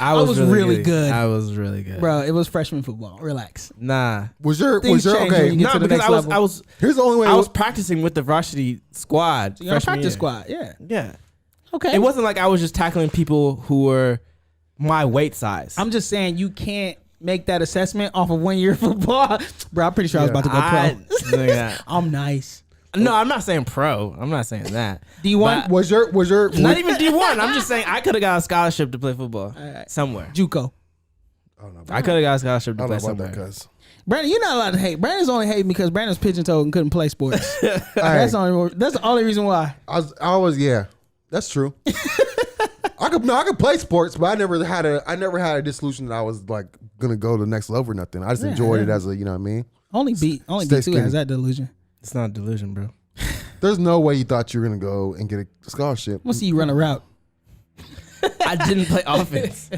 S3: I was really good.
S2: I was really good,
S3: Bro, it was freshman football. Relax.
S2: Nah,
S4: Was your
S3: Things change when
S4: okay?
S3: you get
S2: no,
S3: to the
S2: because
S3: next
S2: I was
S3: level.
S2: I was
S4: Here's the only way.
S2: I was practicing with the varsity squad.
S3: You're on a
S2: freshman
S3: practice
S2: year.
S3: squad. Yeah.
S2: Yeah,
S3: Okay.
S2: it wasn't like I was just tackling people who were my weight size.
S3: I'm just saying you can't make that assessment off of 1 year football. Bro, I'm pretty sure I was about to go pro.
S2: Yeah.
S3: I'm nice.
S2: No, I'm not saying pro. I'm not saying that.
S3: D1?
S2: But-
S4: was your
S2: Not even D1. I'm just saying I could have got a scholarship to play football
S3: right.
S2: somewhere.
S3: JUCO.
S4: I don't know.
S2: I could have got a scholarship
S4: I
S2: to
S4: don't
S2: play
S4: know about
S2: somewhere.
S4: that, cuz.
S3: Brandon, you're not allowed to hate. Brandon's only hating because Brandon's pigeon-toed and couldn't play sports. That's the only reason why.
S4: I was yeah. That's true. I could play sports, but I never had a disillusion that I was like gonna go to the next level or nothing. I just enjoyed it as a, you know what I mean?
S3: Only
S4: Stay
S3: B2 has
S4: skinny.
S3: that delusion.
S2: It's not a delusion, bro.
S4: There's no way you thought you were gonna go and get a scholarship.
S3: We'll see you run a route.
S2: I didn't play offense.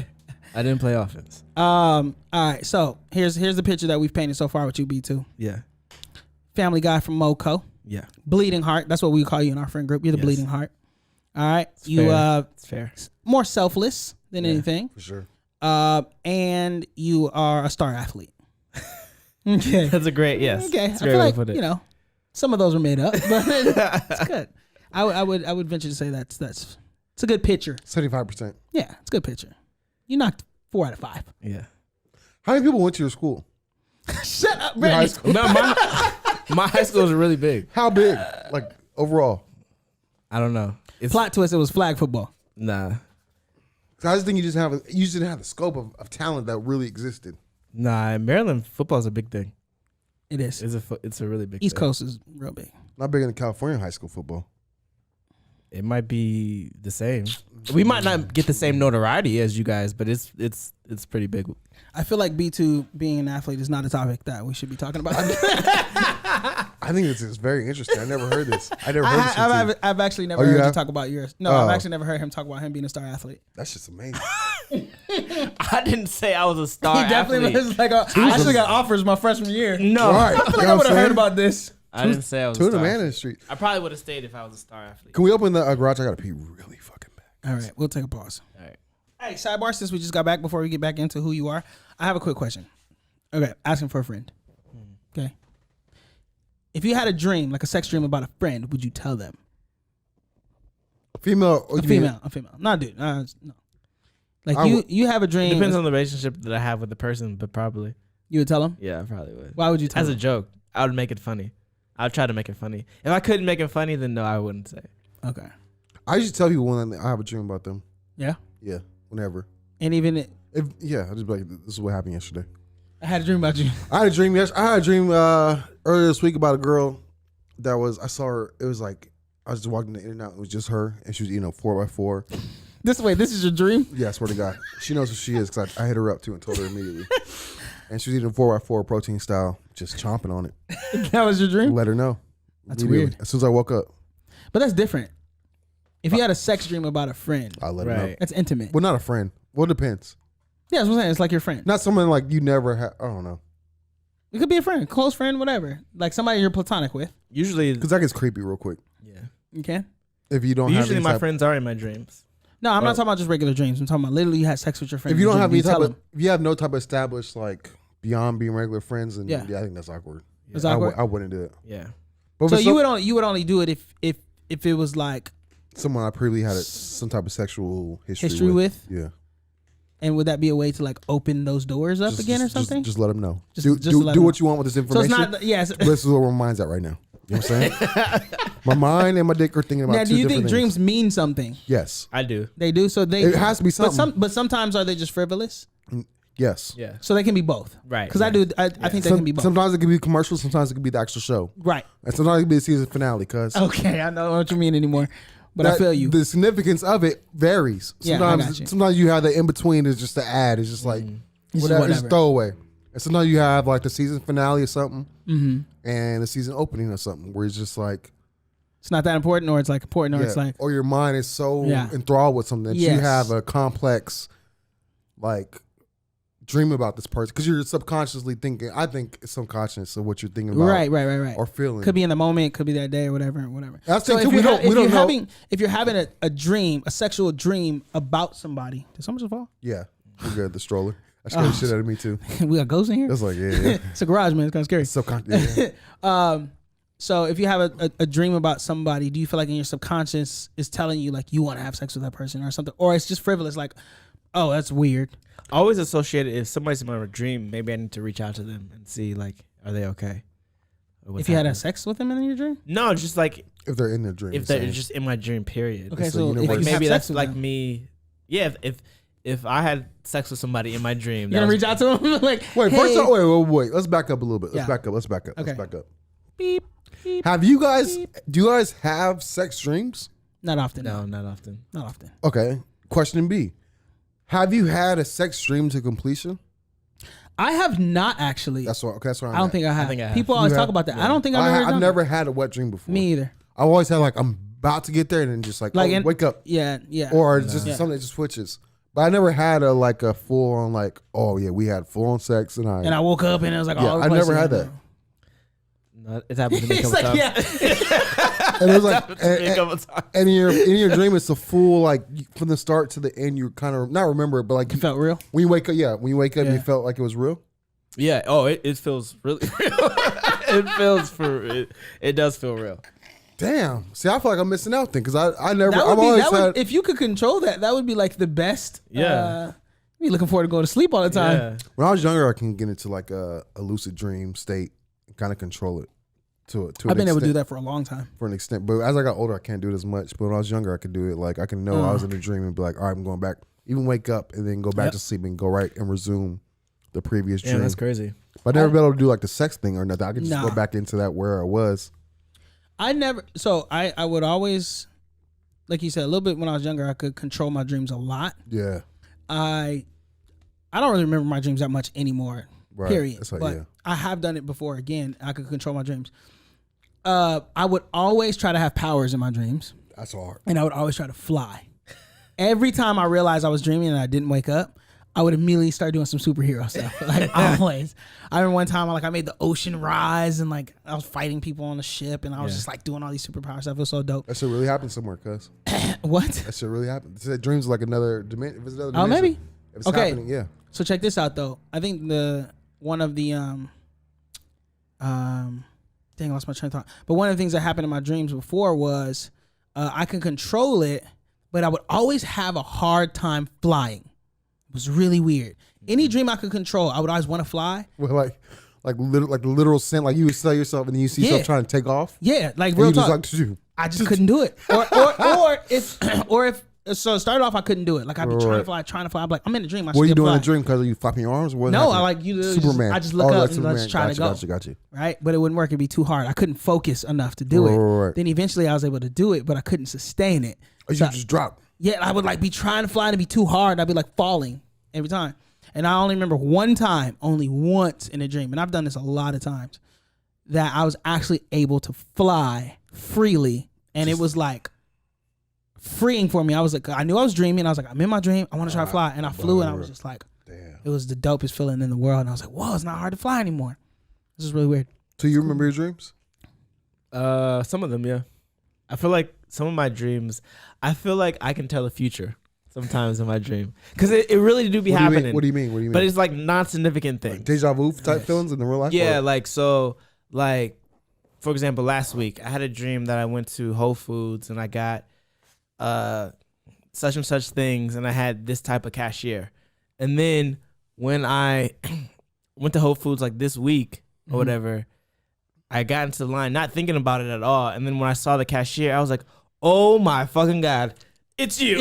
S2: I didn't play offense.
S3: All right, so here's the picture that we've painted so far with you, B2.
S2: Yeah.
S3: Family guy from Moco.
S2: Yeah.
S3: Bleeding heart. That's what we call you in our friend group. You're the
S2: Yes.
S3: bleeding heart. All right.
S2: It's
S3: You
S2: fair. It's fair.
S3: more selfless than anything.
S4: For sure.
S3: And you are a star athlete. Okay.
S2: That's a great yes.
S3: Okay.
S2: That's
S3: I
S2: a great
S3: feel
S2: way
S3: like
S2: to put it.
S3: you know some of those were made up, but it's good. I would venture to say that's it's a good picture.
S4: 75%.
S3: Yeah, it's a good picture. You knocked 4 out of 5.
S2: Yeah.
S4: How many people went to your school?
S3: Shut up,
S4: Your high
S3: Randy.
S4: school?
S2: No, my high school is really big.
S4: How big? Like overall?
S2: I don't know. It's
S3: Plot twist: it was flag football.
S2: nah.
S4: 'Cause I just think you just didn't have the scope of talent that really existed.
S2: Nah, in Maryland football is a big thing.
S3: It is.
S2: It's a really big
S3: East
S2: thing.
S3: Coast is real big.
S4: Not big in California high school football.
S2: It might be the same. We might not get the same notoriety as you guys, but it's pretty big.
S3: I feel like B2 being an athlete is not a topic that we should be talking about.
S4: I think this is very interesting. I never heard this. I never heard this. from you.
S3: I've actually never
S4: Oh, you
S3: heard you
S4: have?
S3: talk about yours. No,
S4: Oh.
S3: I've actually never heard him talk about him being a star athlete.
S4: That's just amazing.
S2: I didn't say I was a star
S3: He definitely
S2: athlete.
S3: was like, I actually got offers my freshman year.
S2: No,
S4: Right.
S3: I feel like I would have heard about this.
S2: I didn't say I was a
S4: Tuna
S2: star
S4: man in
S2: athlete.
S4: the street.
S2: I probably would have stayed if I was a star athlete.
S4: Can we open the garage? I gotta pee really fucking bad.
S3: All right, we'll take a pause.
S2: All right.
S3: Hey, sidebar, since we just got back, before we get back into who you are, I have a quick question. Okay, asking for a friend. Okay. If you had a dream, like a sex dream about a friend, would you tell them?
S4: Female.
S3: A female. Not a dude. No. Like
S4: I
S3: you have a dream.
S2: Depends on the relationship that I have with the person, but probably.
S3: You would tell them?
S2: Yeah, I probably would.
S3: Why would you tell
S2: As a
S3: them?
S2: joke, I would make it funny. I would try to make it funny. If I couldn't make it funny, then no, I wouldn't say.
S3: Okay.
S4: I usually tell people when I have a dream about them.
S3: Yeah.
S4: Yeah, whenever.
S3: And even
S4: I just be like, this is what happened yesterday.
S3: I had a dream about you.
S4: I had a dream. Earlier this week about a girl that I saw her. It was like I was just walking in and out. It was just her, and she was eating a 4x4.
S3: This is your dream?
S4: Yeah, I swear to God, she knows who she is because I hit her up too and told her immediately. And she was eating a 4x4 protein style, just chomping on it.
S3: That was your dream?
S4: Let her know.
S3: That's
S4: Immediately.
S3: weird.
S4: As soon as I woke up,
S3: But that's different. If you had a sex dream about a friend,
S4: I let her know.
S2: Right.
S3: that's intimate.
S4: Well, not a friend. Well, it depends.
S3: Yeah, that's what I'm saying. It's like your friend.
S4: Not someone like you never had. I don't know.
S3: It could be a friend, close friend, whatever. Like somebody you're platonic with.
S2: Usually,
S4: Because that gets creepy real quick.
S2: yeah.
S3: You can?
S4: If you don't have
S2: Usually,
S4: any
S2: my
S4: type,
S2: friends are in my dreams.
S3: No, I'm not talking about just regular dreams. I'm talking about literally you had sex with your friend.
S4: if you don't have any
S3: tell
S4: type of,
S3: them.
S4: if you have no type of established like beyond being regular friends, then
S3: Yeah.
S4: yeah, I think that's awkward.
S3: It's awkward.
S4: I wouldn't do it.
S2: Yeah.
S4: But
S3: So
S4: for
S3: you would only do it if it was like,
S4: someone I previously had some type of sexual history
S3: with?
S4: Yeah.
S3: And would that be a way to like open those doors up again or something?
S4: Just let them know.
S3: Just
S4: do
S3: to let them
S4: do
S3: know.
S4: what you want with this
S3: So it's
S4: information.
S3: not. Yes.
S4: This is where my mind's at right now. You know what I'm saying? My mind and my dick are thinking about
S3: Now,
S4: two
S3: do you
S4: different
S3: think
S4: things.
S3: dreams mean something?
S4: Yes.
S2: I do.
S3: They do. So they.
S4: It has to be something.
S3: But sometimes are they just frivolous?
S4: Yes.
S2: Yeah.
S3: So they can be both.
S2: Right.
S3: Because I think they can be both.
S4: Sometimes it can be commercial. Sometimes it can be the actual show.
S3: Right.
S4: And sometimes it can be the season finale. Cause
S3: Okay, I don't know what you mean anymore, but I feel you.
S4: The significance of it varies.
S3: Yeah, I
S4: Sometimes,
S3: got you.
S4: sometimes you have the in between is just the ad. It's just like
S3: It's
S4: whatever. It's
S3: whatever.
S4: throwaway. And sometimes you have like the season finale or something,
S3: Mm-hmm.
S4: and the season opening or something where it's just like,
S3: It's not that important, or it's like important, or
S4: yeah,
S3: it's like
S4: or your mind is so
S3: Yeah.
S4: enthralled with something that you
S3: Yes.
S4: have a complex, like, dream about this person because you're subconsciously thinking. I think it's subconscious of what you're thinking about.
S3: Right.
S4: Or feeling.
S3: Could be in the moment, could be that day or whatever.
S4: That's
S3: So
S4: the
S3: if
S4: thing,
S3: you're,
S4: we don't know.
S3: if you're having a dream, a sexual dream about somebody, did someone just fall?
S4: Yeah, we're good. The stroller. That scared the shit out of me too.
S3: We got ghosts in here.
S4: That's like yeah.
S3: It's a garage, man. It's kind of scary.
S4: Subconscious. Yeah.
S3: So if you have a dream about somebody, do you feel like in your subconscious is telling you like you want to have sex with that person or something, or it's just frivolous, like, oh, that's weird.
S2: I always associate it if somebody's in my dream, maybe I need to reach out to them and see like, are they okay?
S3: If you had sex with them in your dream?
S2: No, just like
S4: if they're in their dream.
S2: if they're just in my dream, period.
S3: Okay,
S4: It's
S3: so
S4: the
S3: if
S2: Like
S3: you
S2: maybe
S3: have
S2: that's
S3: sex with
S2: like
S3: them,
S2: me. Yeah, if I had sex with somebody in my dream,
S3: you're gonna reach out to them like,
S4: Wait,
S3: hey.
S4: first of all, wait. Let's back up a little bit.
S3: Yeah.
S4: Let's back up.
S3: Okay. Beep, beep.
S4: Have you guys? Do you guys have sex dreams?
S3: Not often.
S2: No, not often.
S3: Not often.
S4: Okay. Question B. Have you had a sex dream to completion?
S3: I have not actually.
S4: That's what. Okay, that's what
S3: I don't think I have.
S2: think I have.
S3: People always
S4: You
S3: talk
S4: have?
S3: about that.
S4: Yeah.
S3: I don't think I've ever done
S4: I've
S3: that.
S4: never had a wet dream before.
S3: Me either.
S4: I always had like I'm about to get there and then just like,
S3: Like
S4: oh,
S3: in-
S4: wake up,
S3: Yeah.
S4: or just
S3: Yeah.
S4: something that just switches. But I never had a full on like, oh yeah, we had full on sex and
S3: And I woke up and it was like,
S4: Yeah,
S3: all over
S4: I
S3: the place.
S4: never had that.
S2: No, it's happened to me a
S3: It's
S2: couple
S3: like,
S2: times.
S3: yeah.
S4: and it was like,
S2: Happened to me a couple times.
S4: and in your dream, it's a full like from the start to the end. You kind of not remember it, but like
S3: It felt real.
S4: when you wake up,
S3: Yeah.
S4: you felt like it was real.
S2: Yeah. Oh, it feels really real. It does feel real.
S4: Damn. See, I feel like I'm missing out then because I never.
S3: That
S4: I've
S3: would be,
S4: always
S3: that would,
S4: had.
S3: if you could control that, that would be like the best.
S2: Yeah.
S3: Be looking forward to going to sleep all the time.
S2: Yeah.
S4: When I was younger, I can get into like a lucid dream state and kind of control it to
S3: I've been able to do
S4: extent-
S3: that for a long time.
S4: for an extent. But as I got older, I can't do it as much. But when I was younger, I could do it. Like I can know I was in a dream and be like, all right, I'm going back. Even wake up and then go back
S3: Yep.
S4: to sleep and go right and resume the previous
S2: Yeah,
S4: dream.
S2: that's crazy.
S4: But I never been able to do like the sex thing or nothing. I could just
S3: Nah.
S4: go back into that where I was.
S3: I never. So I would always, like you said, a little bit when I was younger, I could control my dreams a lot.
S4: Yeah.
S3: I don't really remember my dreams that much anymore.
S4: Right.
S3: Period.
S4: That's like,
S3: But
S4: yeah.
S3: I have done it before. Again, I could control my dreams. I would always try to have powers in my dreams,
S4: That's hard.
S3: and I would always try to fly. Every time I realized I was dreaming and I didn't wake up, I would immediately start doing some superhero stuff. Like always. I remember one time I made the ocean rise and like I was fighting people on the ship and I was just like doing all these superpower stuff. It was so dope.
S4: That shit really happened somewhere, cuz.
S3: What?
S4: That shit really happened. They said dreams are like another dimension. If it's another
S3: Oh,
S4: dimension,
S3: maybe.
S4: If it's
S3: Okay.
S4: happening, yeah.
S3: So check this out though. I think one of the dang, I lost my train of thought. But one of the things that happened in my dreams before was I could control it, but I would always have a hard time flying. It was really weird. Any dream I could control, I would always want to fly.
S4: Well, like the literal sin, like you would sell yourself and then you see
S3: Yeah.
S4: yourself trying to take off.
S3: Yeah, like
S4: And
S3: real
S4: you just
S3: talk.
S4: like to do.
S3: I just couldn't do it. Or if so it started off I couldn't do it. Like I'd be trying to fly. I'm like, I'm in a dream. I
S4: What are you
S3: should
S4: doing in
S3: fly.
S4: the dream? Because are you flapping your arms? Or what
S3: No,
S4: happened?
S3: I like you literally
S4: Superman.
S3: I just look up
S4: like
S3: and
S4: Superman.
S3: let's try to go.
S4: Got you.
S3: Right? But it wouldn't work. It'd be too hard. I couldn't focus enough to do it.
S4: Right.
S3: Then eventually I was able to do it, but I couldn't sustain it.
S4: Or you
S3: So-
S4: just drop.
S3: Yeah, I would be trying to fly and it'd be too hard. I'd be falling every time. And I only remember only once in a dream, and I've done this a lot of times, that I was actually able to fly freely. And it was freeing for me. I was I knew I was dreaming. I was I'm in my dream. I want to try to fly. And I flew and I was just
S4: Damn.
S3: it was the dopest feeling in the world. And I was whoa, it's not hard to fly anymore. This is really weird.
S4: So you remember your dreams?
S2: Some of them, yeah. I feel like some of my dreams, I feel like I can tell the future sometimes in my dream. Because it really do be
S4: What do you mean?
S2: happening.
S4: What do you mean?
S2: But it's non-significant things.
S4: Like deja vu type feelings in the real life?
S2: Yeah,
S4: Or-
S2: for example, last week I had a dream that I went to Whole Foods and I got such and such things and I had this type of cashier. And then when I went to Whole Foods this week or whatever, I got into the line not thinking about it at all. And then when I saw the cashier, I was like, oh my fucking God, it's you.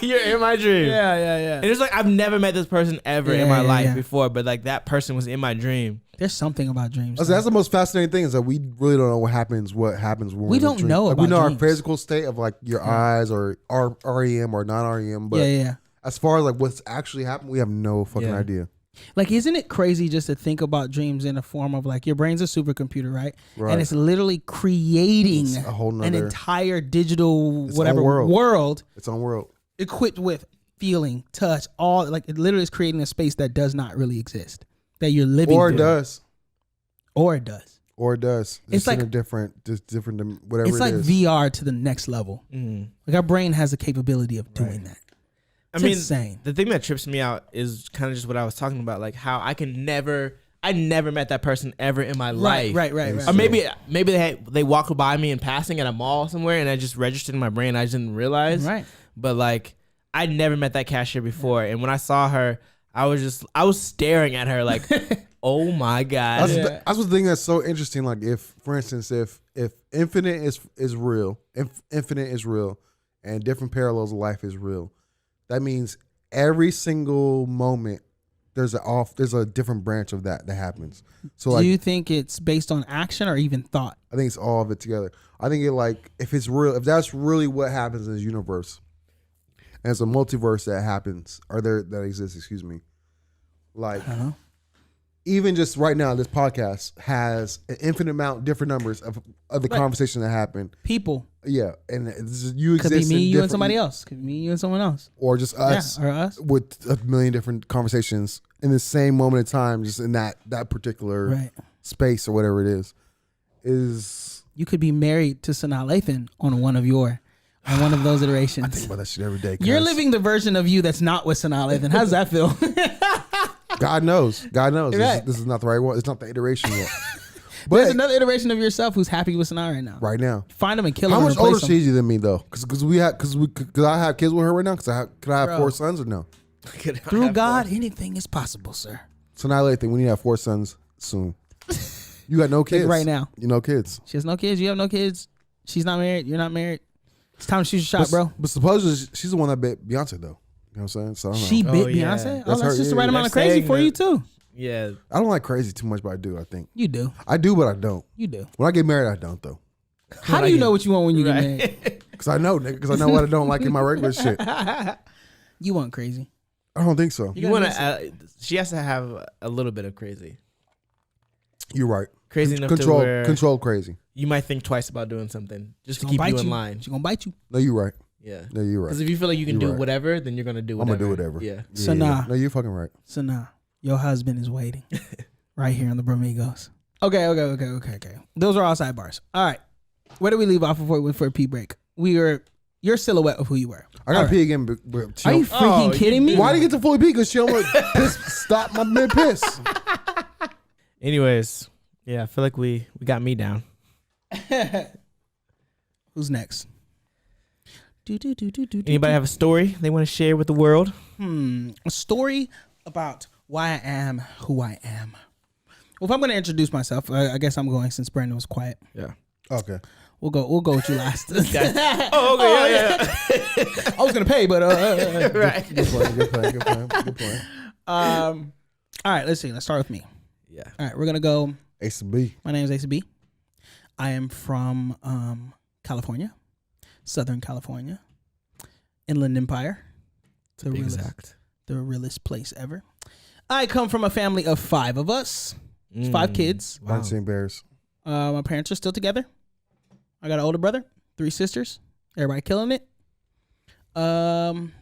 S2: You're in my dream.
S3: Yeah.
S2: And it's I've never met this person ever in my
S3: Yeah,
S2: life
S3: yeah.
S2: before, but that person was in my dream.
S3: There's something about dreams.
S4: That's the most fascinating thing is that we really don't know what happens when
S3: We
S4: we're in a
S3: don't
S4: dream.
S3: know
S4: we
S3: about
S4: know our
S3: dreams.
S4: physical state of your eyes or REM or non-REM, but
S3: yeah.
S4: as far as what's actually happened, we have no fucking
S2: Yeah.
S4: idea.
S3: Isn't it crazy just to think about dreams in a form of your brain's a supercomputer, right?
S4: Right.
S3: And it's literally creating
S4: It's a whole
S3: an
S4: nother
S3: entire digital
S4: Its
S3: whatever
S4: own world.
S3: world
S4: its own world.
S3: equipped with feeling, touch, all like it literally is creating a space that does not really exist that you're living.
S4: Or
S3: through.
S4: it does.
S3: Or it does.
S4: Or it does.
S3: It's like
S4: in a different, just different than whatever
S3: It's
S4: it
S3: like
S4: is.
S3: VR to the next level. Like our brain has the capability of doing that.
S2: I mean,
S3: insane.
S2: the thing that trips me out is kind of just what I was talking about, like how I never met that person ever in my life.
S3: Right.
S2: Or maybe they walked by me in passing at a mall somewhere, and I just registered in my brain. I just didn't realize.
S3: Right.
S2: But like, I never met that cashier before, and when I saw her, I was staring at her like, oh my god.
S4: That's the thing that's so interesting. Like if, for instance, if infinite is real, infinite is real, and different parallels of life is real, that means every single moment there's a different branch of that happens. So
S3: Do
S4: like,
S3: you think it's based on action or even thought?
S4: I think it's all of it together. I think it like if it's real, if that's really what happens in this universe, and it's a multiverse that happens or that exists. Excuse me. Like, even just right now, this podcast has an infinite amount, different numbers of the conversation that happened.
S3: People.
S4: Yeah, and you
S3: Could
S4: exist
S3: be me,
S4: in
S3: you, and somebody else. Could be me, you, and someone else.
S4: or just us,
S3: or us.
S4: with a million different conversations in the same moment of time, just in that particular space or whatever it is.
S3: You could be married to Sanaa Lathan on one of those iterations.
S4: I think about that shit every day.
S3: You're living the version of you that's not with Sanaa Lathan. How does that feel?
S4: God knows.
S3: Right.
S4: This is not the right one. It's not the iteration yet.
S3: There's
S4: But
S3: another iteration of yourself who's happy with Sanaa right now.
S4: right now,
S3: Find him and kill him.
S4: how
S3: and
S4: much older
S3: replace him.
S4: is she than me though? Because I have kids with her right now. Because could I have
S3: Bro.
S4: 4 sons or no?
S3: Through God, anything is possible, sir.
S4: So now I think we need to have 4 sons soon. You got no kids
S3: right now.
S4: You know kids.
S3: She has no kids. You have no kids. She's not married. You're not married. It's time to shoot your shot, bro.
S4: But supposedly she's the one that bit Beyonce though. You know what I'm saying? So I don't know.
S3: She bit
S2: yeah.
S3: Beyonce.
S4: That's
S3: That's
S4: her-
S3: just the
S4: yeah,
S3: right amount
S2: they're
S3: of crazy
S2: saying
S3: for
S2: that-
S3: you too.
S2: Yeah.
S4: I don't like crazy too much, but I do. I think
S3: You do.
S4: I do, but I don't.
S3: You do.
S4: When I get married, I don't though.
S3: How do you know what you want when you get married?
S4: Because I know, nigga. Because I know what I don't like in my regular shit.
S3: You want crazy.
S4: I don't think so.
S2: You want to? She has to have a little bit of crazy.
S4: You're right.
S2: Crazy enough to where
S4: Control crazy.
S2: you might think twice about doing something just to
S3: Gonna
S2: keep
S3: bite
S2: you in line.
S3: She gonna bite you.
S4: No, you're right.
S2: Yeah.
S4: No, you're right.
S2: Because if you feel like you can
S4: You're
S2: do
S4: right.
S2: whatever, then you're gonna do
S4: I'm
S2: whatever.
S4: gonna do whatever.
S2: Yeah.
S3: So nah.
S4: No, you're fucking right.
S3: So nah, your husband is waiting right here on the Migos. Okay. Those are all sidebars. All right. Where do we leave off before we went for a pee break? We were your silhouette of who you were.
S4: I gotta
S3: All
S4: pee again. But she
S3: Are you
S4: don't-
S3: freaking kidding me?
S4: Why did you get to fully pee? Because she almost stop my mid piss.
S2: Anyways, yeah, I feel like we got me down.
S3: Who's next?
S2: Anybody have a story they want to share with the world?
S3: A story about why I am who I am. Well, if I'm going to introduce myself, I guess I'm going since Brandon was quiet.
S2: Yeah.
S4: Okay.
S3: We'll go with you last.
S2: Oh, okay. Yeah.
S3: I was going to pay, but
S2: Right.
S4: Good point.
S3: all right, let's see. Let's start with me.
S2: Yeah.
S3: All right, we're going to go.
S4: Ace of B.
S3: My name is ACB. I am from California, Southern California, Inland Empire.
S2: To be exact.
S3: The realest place ever. I come from a family of 5 of us. It's 5 kids.
S2: Wow.
S4: Dancing Bears.
S3: My parents are still together. I got an older brother, 3 sisters. Everybody killing it.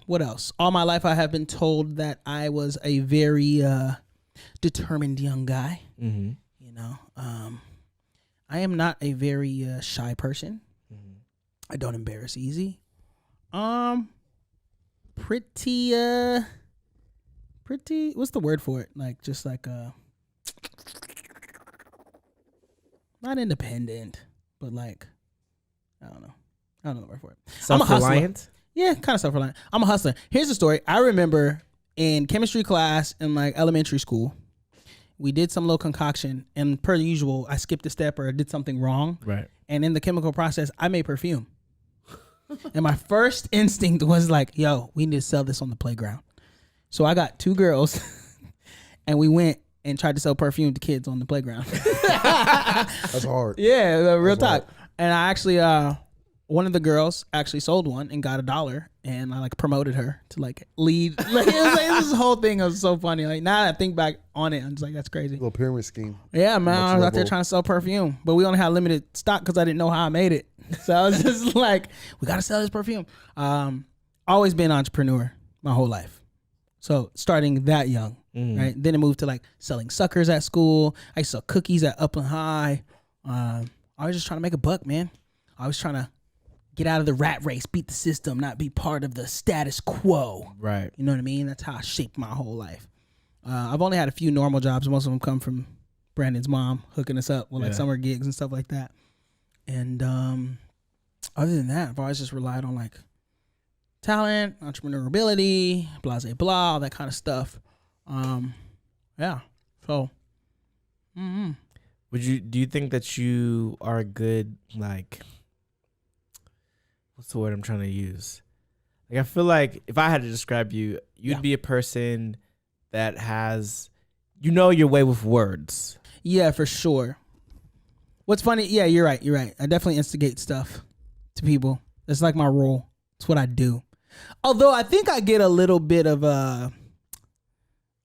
S3: What else? All my life I have been told that I was a very determined young guy.
S2: Mm-hmm.
S3: You know, I am not a very shy person.
S2: Mm-hmm.
S3: I don't embarrass easy. Pretty. What's the word for it? Like just like not independent, but like I don't know the word for it. I'm a hustler.
S2: Self-reliant?
S3: Yeah, kind of self-reliant. I'm a hustler. Here's the story. I remember in chemistry class in like elementary school, we did some little concoction, and per usual, I skipped a step or did something wrong.
S2: Right.
S3: And in the chemical process, I made perfume. And my first instinct was like, yo, we need to sell this on the playground. So I got 2 girls, and we went and tried to sell perfume to kids on the playground.
S4: That's hard.
S3: Yeah, real
S4: That's
S3: talk. And I actually, one of the girls actually sold one and got $1, and I like promoted her to like lead. Like it was this whole thing. It was so funny. Like now that I think back on it, I'm just like, that's crazy.
S4: Little pyramid scheme.
S3: Yeah, man, I
S4: Next
S3: was out there
S4: level.
S3: trying to sell perfume, but we only had limited stock because I didn't know how I made it. So I was just like, we gotta sell this perfume. Always been an entrepreneur. my whole life. So starting that young, right? Then it moved to like selling suckers at school. I used to sell cookies at Upland High. I was just trying to make a buck, man. I was trying to get out of the rat race, beat the system, not be part of the status quo.
S2: Right.
S3: You know what I mean? That's how I shaped my whole life. I've only had a few normal jobs. Most of them come from Brandon's mom hooking us up with like summer gigs and stuff like that. And other than that, I've always just relied on like talent, entrepreneurability, blah, blah, blah, all that kind of stuff. Yeah. So,
S2: do you think that you are a good, like, what's the word I'm trying to use? Like, I feel like if I had to describe you, you'd be a person that has, your way with words.
S3: Yeah, for sure. What's funny? Yeah, you're right. I definitely instigate stuff to people. That's like my role. It's what I do. Although I think I get a little bit of I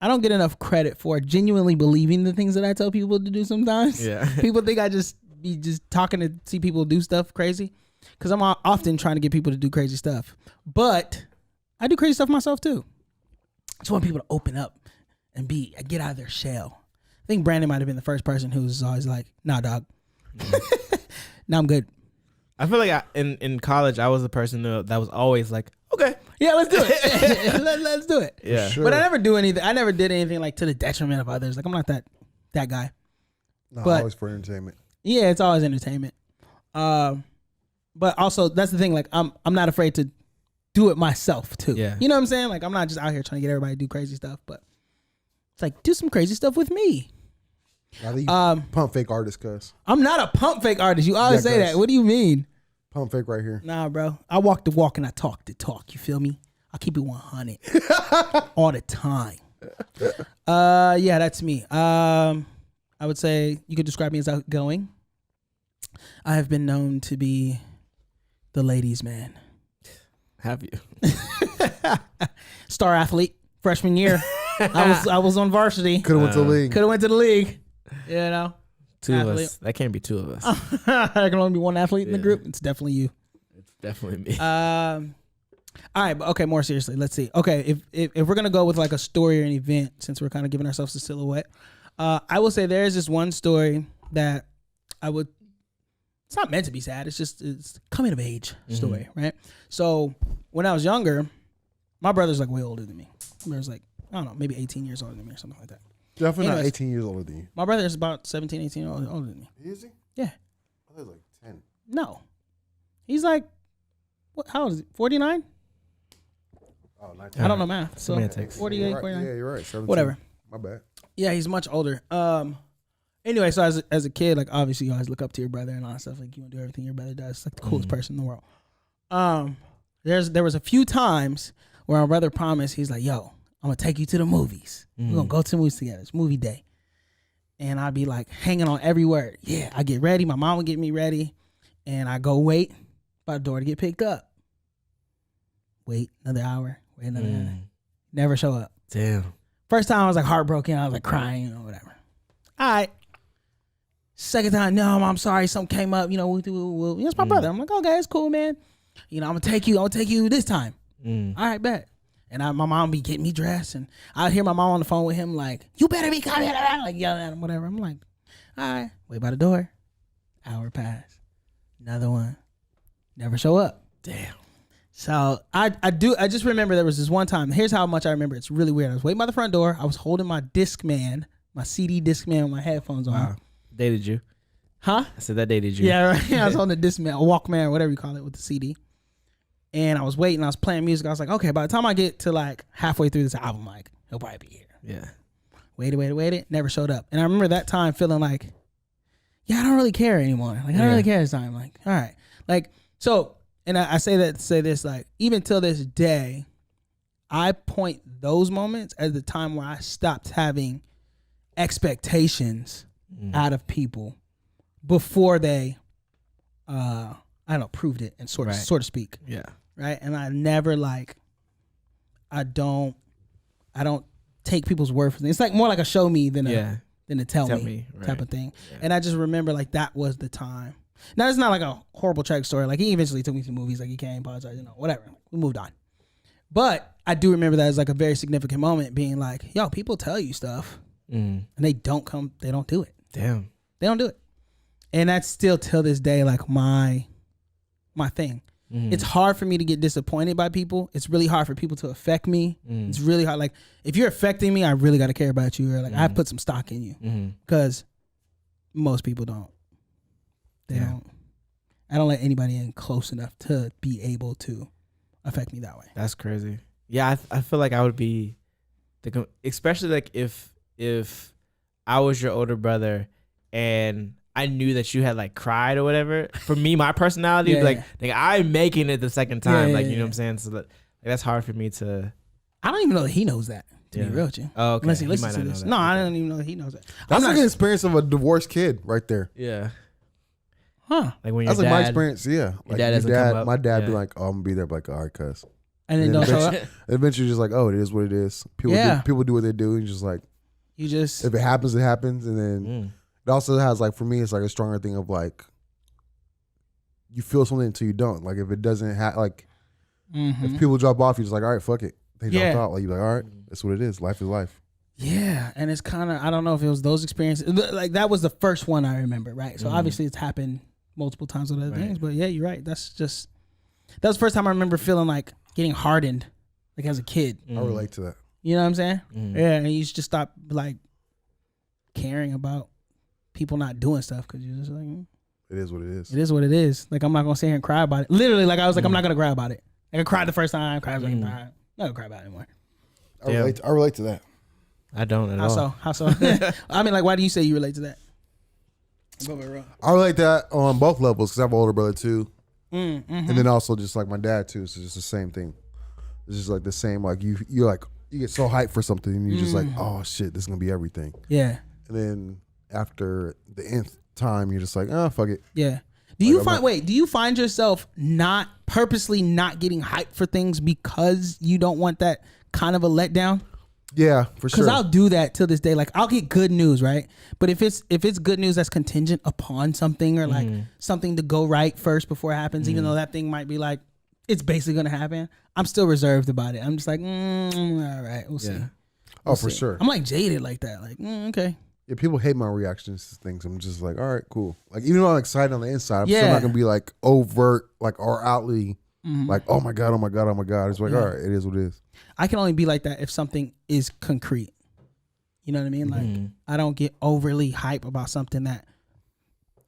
S3: don't get enough credit for genuinely believing the things that I tell people to do sometimes.
S2: Yeah.
S3: People think I just be talking to see people do stuff crazy. Because I'm often trying to get people to do crazy stuff. But I do crazy stuff myself too. I just want people to open up and get out of their shell. I think Brandon might have been the first person who was always like, nah, dog. Nah, I'm good.
S2: I feel like in college, I was the person that was always like, okay.
S3: Yeah, let's do it. Let's do it.
S2: Yeah.
S4: Sure.
S3: But I never do anything. I never did anything like to the detriment of others. Like I'm not that guy.
S4: No,
S3: But-
S4: always for entertainment.
S3: Yeah, it's always entertainment. But also that's the thing. Like I'm not afraid to do it myself too.
S2: Yeah.
S3: You know what I'm saying? Like I'm not just out here trying to get everybody to do crazy stuff, but it's like do some crazy stuff with me.
S4: Now these pump fake artists, cuz.
S3: I'm not a pump fake artist. You always
S4: Yeah,
S3: say
S4: cuz.
S3: that. What do you mean?
S4: Pump fake right here.
S3: Nah, bro. I walk the walk and I talk the talk. You feel me? I keep it 100 all the time. Yeah, that's me. I would say you could describe me as outgoing. I have been known to be the ladies' man.
S2: Have you?
S3: Star athlete, freshman year. I was on varsity.
S4: Could have went to the league.
S3: Could have went to the league. You know,
S2: Two of
S3: Athlete.
S2: us. That can't be two of us.
S3: there can only be one athlete in the
S2: Yeah.
S3: group. It's definitely you.
S2: It's definitely me.
S3: All right, but okay, more seriously, let's see. Okay, if we're gonna go with like a story or an event, since we're kind of giving ourselves a silhouette, I will say there is this one story that I would. It's not meant to be sad. It's coming of age story, right? So when I was younger, my brother's like way older than me. My brother's like, I don't know, maybe 18 years older than me or something like that.
S4: Definitely not
S3: Anyways.
S4: 18 years older than you.
S3: My brother is about 17, 18 older than me.
S4: Is he?
S3: Yeah.
S4: I thought he was like 10.
S3: No. He's like, how old is he? 49?
S4: Oh, 19.
S3: I don't know math. So
S2: Semantics.
S3: 48,
S4: You're right.
S3: 49.
S4: Yeah, you're right. 17.
S3: Whatever.
S4: My bad.
S3: Yeah, he's much older. Anyway, so as a kid, like obviously you always look up to your brother and all that stuff. Like you want to do everything your brother does. It's like the coolest person in the world. There was a few times where my brother promised, he's like, yo, I'm gonna take you to the movies. We're gonna go to the movies together. It's movie day. And I'd be like hanging on every word. Yeah, I get ready. My mom would get me ready. And I go wait by the door to get picked up. Wait another hour. Wait another hour. Never show up.
S2: Damn.
S3: First time I was like heartbroken. I was like crying or whatever. All right. Second time, no, I'm sorry. Something came up. It's my brother. I'm like, okay, it's cool, man. I'm gonna take you this time. All right, bet. And my mom be getting me dressed, and I hear my mom on the phone with him like, you better be coming, like yelling at him, whatever. I'm like, all right, wait by the door. Hour pass. Another one. Never show up.
S2: Damn.
S3: So I just remember there was this one time. Here's how much I remember. It's really weird. I was waiting by the front door. I was holding my Discman, my CD Discman with my headphones on.
S2: Wow. Dated you.
S3: Huh?
S2: I said that dated you.
S3: Yeah, right. I was on the Discman, a Walkman, whatever you call it, with the CD. And I was waiting. I was playing music. I was like, okay, by the time I get to like halfway through this album, like he'll probably be here.
S2: Yeah.
S3: Waited. Never showed up. And I remember that time feeling like, yeah, I don't really care anymore. Like I don't really care this time. Like, all right. Like, so, and I say that to say this, like, even till this day, I point those moments as the time where I stopped having expectations out of people before they I don't know, proved it and sort of speak.
S2: Yeah.
S3: Right. And I never I don't take people's word for things. It's like more like a show me than a tell me type of thing. Yeah. And I just remember like that was the time. Now it's not like a horrible tragic story. Like he eventually took me to movies, like he came, apologized, whatever. We moved on. But I do remember that as like a very significant moment, being like, yo, people tell you stuff and they don't do it.
S2: Damn.
S3: They don't do it. And that's still till this day like my thing. It's hard for me to get disappointed by people. It's really hard for people to affect me. It's really hard. Like if you're affecting me, I really got to care about you. Or like I put some stock in you because most people don't. They don't. I don't let anybody in close enough to be able to affect me that way.
S2: That's crazy. Yeah, I feel like I would be, especially like if I was your older brother and I knew that you had like cried or whatever. For me, my personality, like I'm making it the second time. You know what I'm saying? So that's hard for me to.
S3: I don't even know that he knows that. To be real with you.
S2: Oh, okay.
S3: Unless he listens to this. No, I don't even know that he knows that.
S4: That's like an experience of a divorced kid right there.
S2: Yeah.
S3: Huh.
S2: Like when your
S4: that's
S2: dad,
S4: like my experience. Yeah. Like
S2: dad doesn't come up.
S4: My dad be like, "Oh, I'm gonna be there." Like, all right, cuz.
S3: And then don't show up.
S4: Eventually, just like, oh, it is what it is. People do what they do. And just like, if it happens, it happens. And then it also has like, for me, it's like a stronger thing of like, you feel something until you don't. Like if it doesn't like, if people drop off, you're just like, all right, fuck it. They dropped out. Like you're like, all right, that's what it is. Life is life. Yeah.
S3: And it's kind of, I don't know if it was those experiences. Like that was the first one I remember, right? So obviously it's happened multiple times with other things. But yeah, you're right. That was the first time I remember feeling like getting hardened, like as a kid.
S4: I relate to that.
S3: You know what I'm saying? Yeah, and you just stop like caring about people not doing stuff because you're just like,
S4: it is what it is.
S3: It is what it is. Like I'm not gonna sit here and cry about it. Literally, like I was like, I'm not gonna cry about it. Like I cried the first time, cried the second time. I'm not gonna cry about it anymore.
S4: I relate to that.
S2: I don't at all.
S3: How so? I mean, like, why do you say you relate to that?
S4: I relate to that on both levels because I have an older brother too. And then also just like my dad too, so just the same thing. It's just like the same, like you're like you get so hyped for something and you're just like, oh shit, this is gonna be everything.
S3: Yeah.
S4: And then after the nth time, you're just like, oh fuck it.
S3: Yeah. Do you find yourself not purposely not getting hyped for things because you don't want that kind of a letdown?
S4: Yeah, for sure.
S3: Because I'll do that till this day. Like I'll get good news, right? But if it's good news that's contingent upon something or like something to go right first before it happens, even though that thing might be like it's basically gonna happen, I'm still reserved about it. I'm just like, all right, we'll see.
S4: Oh, for sure.
S3: I'm like jaded like that. Like, okay.
S4: Yeah, people hate my reactions to things. I'm just like, all right, cool. Like even though I'm excited on the inside, I'm still not gonna be like overt, like or outly, like oh my god, oh my god, oh my god. It's like, all right, it is what it is.
S3: I can only be like that if something is concrete. You know what I mean? Like I don't get overly hype about something that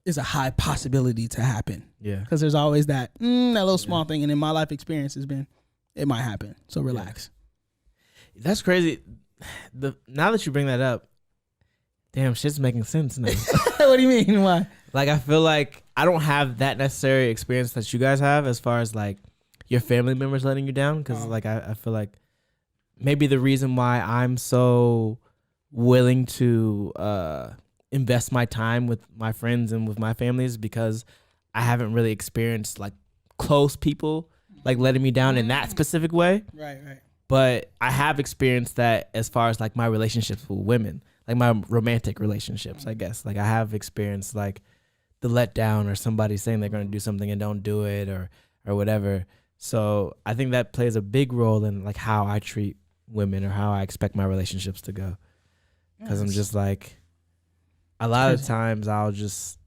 S3: is a high possibility to happen. Yeah. Because there's always that little small thing, and in my life experience has been, it might happen. So relax.
S2: Yeah. That's crazy. Now that you bring that up, damn, shit's making sense now.
S3: What do you mean? Why?
S2: Like I feel like I don't have that necessary experience that you guys have as far as like your family members letting you down. Because like I feel like maybe the reason why I'm so willing to invest my time with my friends and with my family is because I haven't really experienced like close people like letting me down in that specific way.
S3: Right.
S2: But I have experienced that as far as like my relationships with women, like my romantic relationships, I guess. Like I have experienced like the letdown or somebody saying they're going to do something and don't do it or whatever. So I think that plays a big role in like how I treat women or how I expect my relationships to go. Because I'm just like, a lot of times I'll just,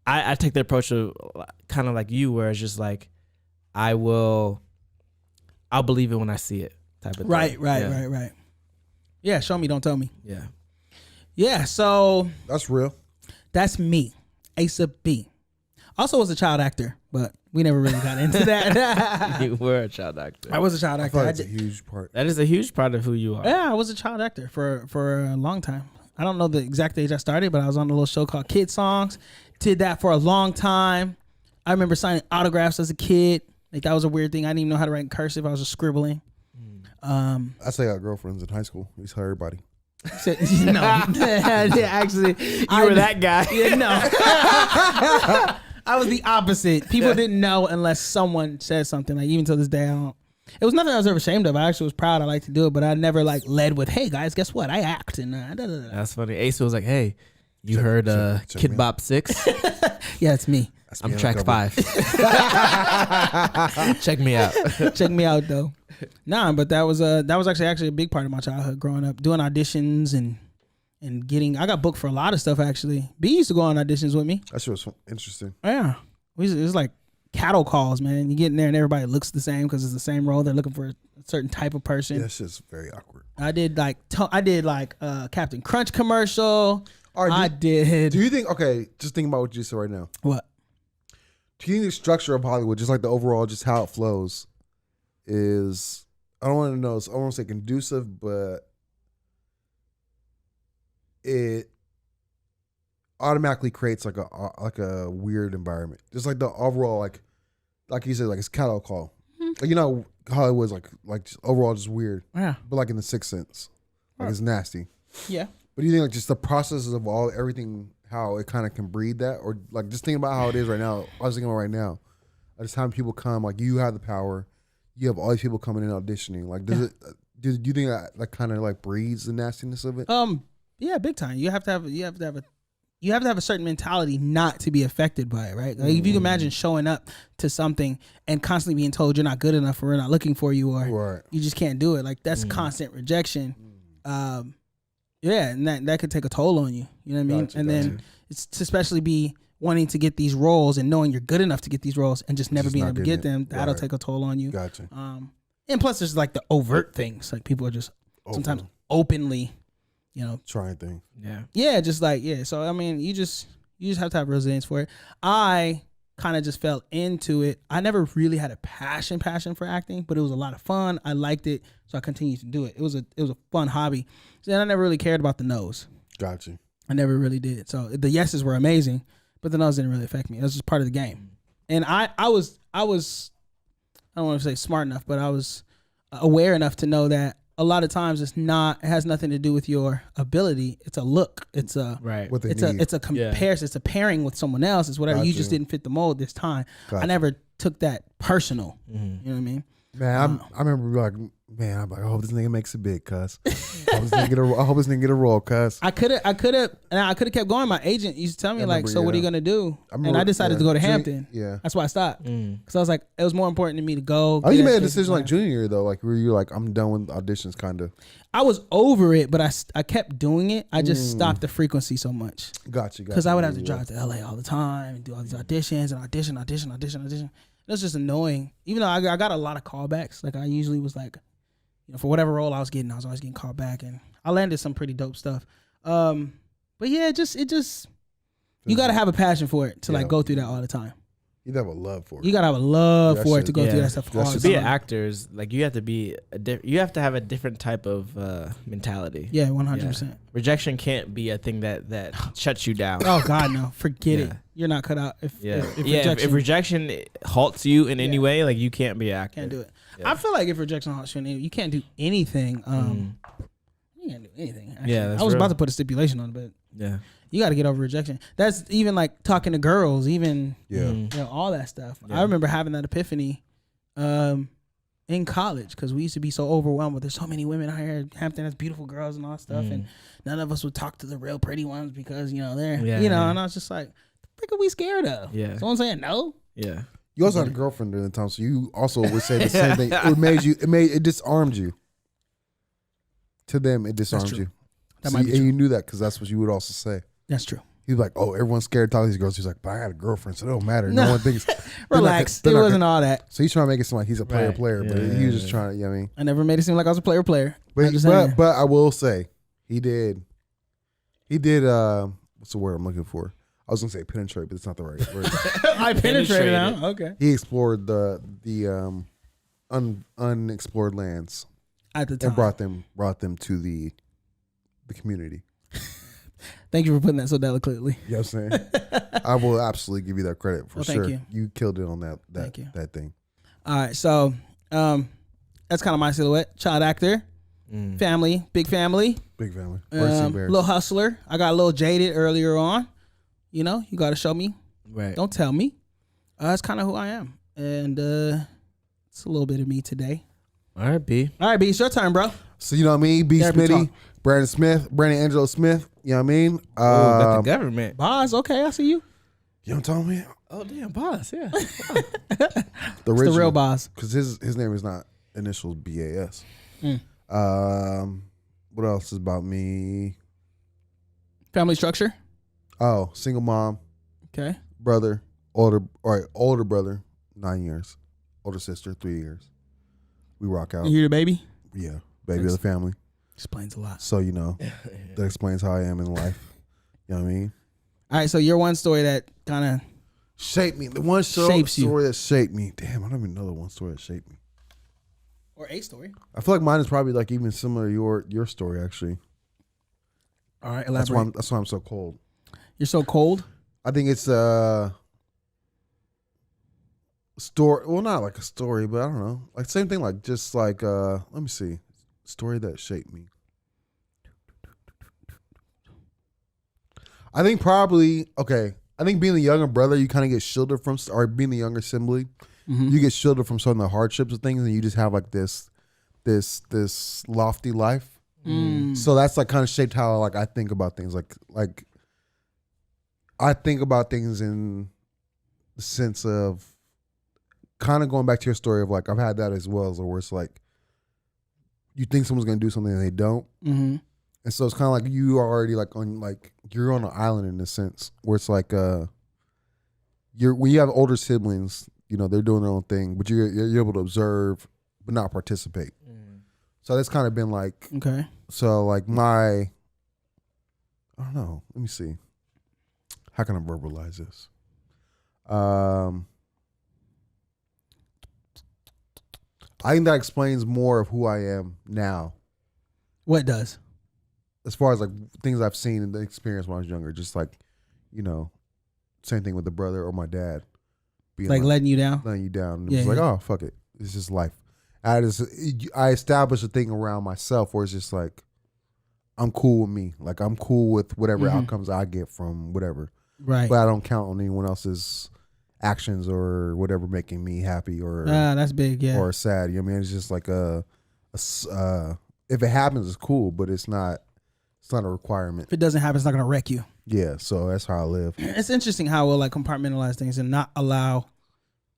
S2: I take the approach of kind of like you, where it's just like, I'll believe it when I see it type of thing.
S3: Right. Yeah, show me, don't tell me.
S2: Yeah,
S3: so.
S4: That's real.
S3: That's me, Asa B. Also was a child actor, but we never really got into that.
S2: You were a child actor.
S3: I was a child actor.
S4: That's a huge part.
S2: That is a huge part of who you are.
S3: Yeah, I was a child actor for a long time. I don't know the exact age I started, but I was on a little show called Kid Songs. Did that for a long time. I remember signing autographs as a kid. Like that was a weird thing. I didn't even know how to write in cursive. I was just scribbling.
S4: I say I got girlfriends in high school. We tell everybody.
S3: No, actually,
S2: you were that guy.
S3: Yeah, no. I was the opposite. People didn't know unless someone said something. Like even to this day, I don't. It was nothing I was ever ashamed of. I actually was proud. I like to do it, but I never like led with, "Hey guys, guess what? I act." And da, da, da.
S2: That's funny. Asa was like, "Hey, you heard Kid Bop 6?"
S3: Yeah, it's me.
S2: I'm track 5. Check me out.
S3: Check me out though. Nah, but that was actually a big part of my childhood growing up, doing auditions and getting. I got booked for a lot of stuff actually. B used to go on auditions with me.
S4: That shit was interesting.
S3: Yeah, it was like cattle calls, man. You get in there and everybody looks the same because it's the same role. They're looking for a certain type of person.
S4: Yeah, that shit's very awkward.
S3: I did like Captain Crunch commercial.
S4: All right,
S3: I did.
S4: Do you think? Okay, just think about what you said right now.
S3: What?
S4: Do you think the structure of Hollywood, just like the overall, just how it flows, is I don't want to say conducive, but it automatically creates like a weird environment. Just like the overall, like you said, like it's cattle call. Like, you know, Hollywood's like just overall just weird.
S3: Yeah.
S4: But like in the Sixth Sense, like it's nasty.
S3: Yeah.
S4: But do you think like just the processes of everything, how it kind of can breed that, or like just thinking about how it is right now? I was thinking about right now, just how people come. Like you have the power, you have all these people coming in auditioning. Like, do you think that kind of like breeds the nastiness of it?
S3: Yeah, big time. You have to have a certain mentality not to be affected by it, right? Like if you can imagine showing up to something and constantly being told you're not good enough or we're not looking for you or you just can't do it. Like that's constant rejection. Yeah, and that could take a toll on you. You know what I mean? And then it's to especially be wanting to get these roles and knowing you're good enough to get these roles and just never being able to get them. That'll take a toll on you.
S4: Gotcha.
S3: And plus there's like the overt things. Like people are just sometimes openly, you know,
S4: trying things.
S3: Yeah, just like, yeah. So I mean, you just have to have resilience for it. I kind of just fell into it. I never really had a passion for acting, but it was a lot of fun. I liked it, so I continued to do it. It was a fun hobby. So then I never really cared about the no's.
S4: Gotcha.
S3: I never really did. So the yeses were amazing, but the no's didn't really affect me. It was just part of the game. And I was I don't want to say smart enough, but I was aware enough to know that a lot of times it has nothing to do with your ability. It's a look. It's a it's a comparison. It's a pairing with someone else. It's whatever. You just didn't fit the mold this time. I never took that personal. You know what I mean?
S4: Man, I remember I'm like, I hope this nigga makes it big, cuz. I hope this nigga get a role, cuz.
S3: I could have kept going. My agent used to tell me like, so what are you gonna do? And I decided to go to Hampton.
S4: Yeah,
S3: that's why I stopped. Because I was like, it was more important to me to go.
S4: Oh, you made a decision like junior year though, like where you like, I'm done with auditions, kind of.
S3: I was over it, but I kept doing it. I just stopped the frequency so much.
S4: Gotcha.
S3: Because I would have to drive to LA all the time and do all these auditions and audition. That's just annoying. Even though I got a lot of callbacks. Like I usually was like, you know, for whatever role I was always getting called back, and I landed some pretty dope stuff. But yeah, it just you got to have a passion for it to like go through that all the time.
S4: You gotta have a love for it.
S3: You gotta have a love for it to go through that stuff all the time.
S2: To be an actor is like you have to have a different type of mentality.
S3: Yeah, 100%.
S2: Rejection can't be a thing that shuts you down.
S3: Oh God, no! Forget it. You're not cut out. If
S2: rejection halts you in any way, like you can't be an actor.
S3: Can't do it. Yeah. I feel like if rejection halts you, you can't do anything. You can't do anything. Actually.
S2: Yeah,
S3: I was about to put a stipulation on it, but
S2: yeah.
S3: You got to get over rejection. That's even like talking to girls, even you know, all that stuff. Yeah. I remember having that epiphany in college because we used to be so overwhelmed. But there's so many women out here in Hampton has beautiful girls and all that stuff, and none of us would talk to the real pretty ones because you know they're And I was just like, the frick are we scared of?
S2: Yeah,
S3: someone saying no.
S2: Yeah,
S4: you also had a girlfriend during the time, so you also would say the same thing. It disarmed you. To them, it disarmed you.
S3: That might be true.
S4: And you knew that because that's what you would also say.
S3: That's true.
S4: He's like, oh, everyone's scared to talk to these girls. He's like, but I got a girlfriend, so it don't matter. No one thinks.
S3: Relax. It wasn't all that.
S4: So he's trying to make it seem like he's a player, but he was just trying to, you know what I mean?
S3: I never made it seem like I was a player.
S4: But I will say, he did, what's the word I'm looking for? I was going to say penetrate, but it's not the right word.
S3: I penetrated now. Okay.
S4: He explored the unexplored lands.
S3: At the time.
S4: And brought them to the community.
S3: Thank you for putting that so delicately.
S4: You know what I'm saying? I will absolutely give you that credit for sure.
S3: Thank you.
S4: You killed it on that thing.
S3: All right, so that's kind of my silhouette. Child actor, family, big family.
S4: Big family.
S3: Little hustler. I got a little jaded earlier on. You know, you got to show me.
S2: Right.
S3: Don't tell me. That's kind of who I am. And it's a little bit of me today.
S2: All right, B.
S3: It's your turn, bro.
S4: So you know what I mean? B. Smitty, Brandon Angelo Smith. You know what I mean?
S2: Got the government.
S3: Boz, okay, I see you.
S4: You know what I'm talking
S2: Oh damn, boss. Yeah.
S4: The
S3: It's the real boss.
S4: because his name is not initials BAS.
S3: Mm.
S4: What else is about me?
S3: Family structure.
S4: Oh, single mom,
S3: Okay.
S4: brother, older brother, 9 years, older sister, 3 years. We rock out.
S3: You hear the baby?
S4: Yeah, baby of the family.
S3: Explains a lot.
S4: So that explains how I am in life. You know what I mean?
S3: All right, so your one story that kind of
S4: Shaped me. The one
S3: Shapes you.
S4: story that shaped me. Damn, I don't even know the one story that shaped me.
S3: or a story.
S4: I feel like mine is probably like even similar to your story actually.
S3: All right,
S4: That's
S3: elaborate.
S4: why I'm so cold.
S3: You're so cold.
S4: I think it's story. Well, not like a story, but I don't know. Like same thing. Like just like let me see. Story that shaped me. I think probably okay. I think being the younger brother, you kind of get shielded from, or being the younger sibling, you get shielded from some of the hardships of things, and you just have like this lofty life. So that's like kind of shaped how like I think about things. Like I think about things in the sense of kind of going back to your story of like I've had that as well, as where it's like you think someone's gonna do something and they don't.
S3: Mm-hmm.
S4: And so it's kind of like you are already like you're on an island in a sense where it's like when you have older siblings, they're doing their own thing, but you're able to observe but not participate. So that's kind of been like
S3: Okay.
S4: so like I don't know. Let me see. How can I verbalize this? I think that explains more of who I am now.
S3: What does?
S4: As far as like things I've seen and the experience when I was younger, just like, same thing with the brother or my dad. Being
S3: Like letting you down?
S4: letting you down. And
S3: Yeah,
S4: it's like,
S3: yeah.
S4: oh, fuck it. It's just life. I established a thing around myself where it's just like, I'm cool with me. Like I'm cool with whatever outcomes I get from whatever.
S3: Right.
S4: But I don't count on anyone else's actions or whatever making me happy or
S3: That's big, yeah.
S4: or sad. You know what I mean? It's just like if it happens, it's cool, but it's not a requirement.
S3: If it doesn't happen, it's not going to wreck you.
S4: Yeah, so that's how I live.
S3: It's interesting how we'll like compartmentalize things and not allow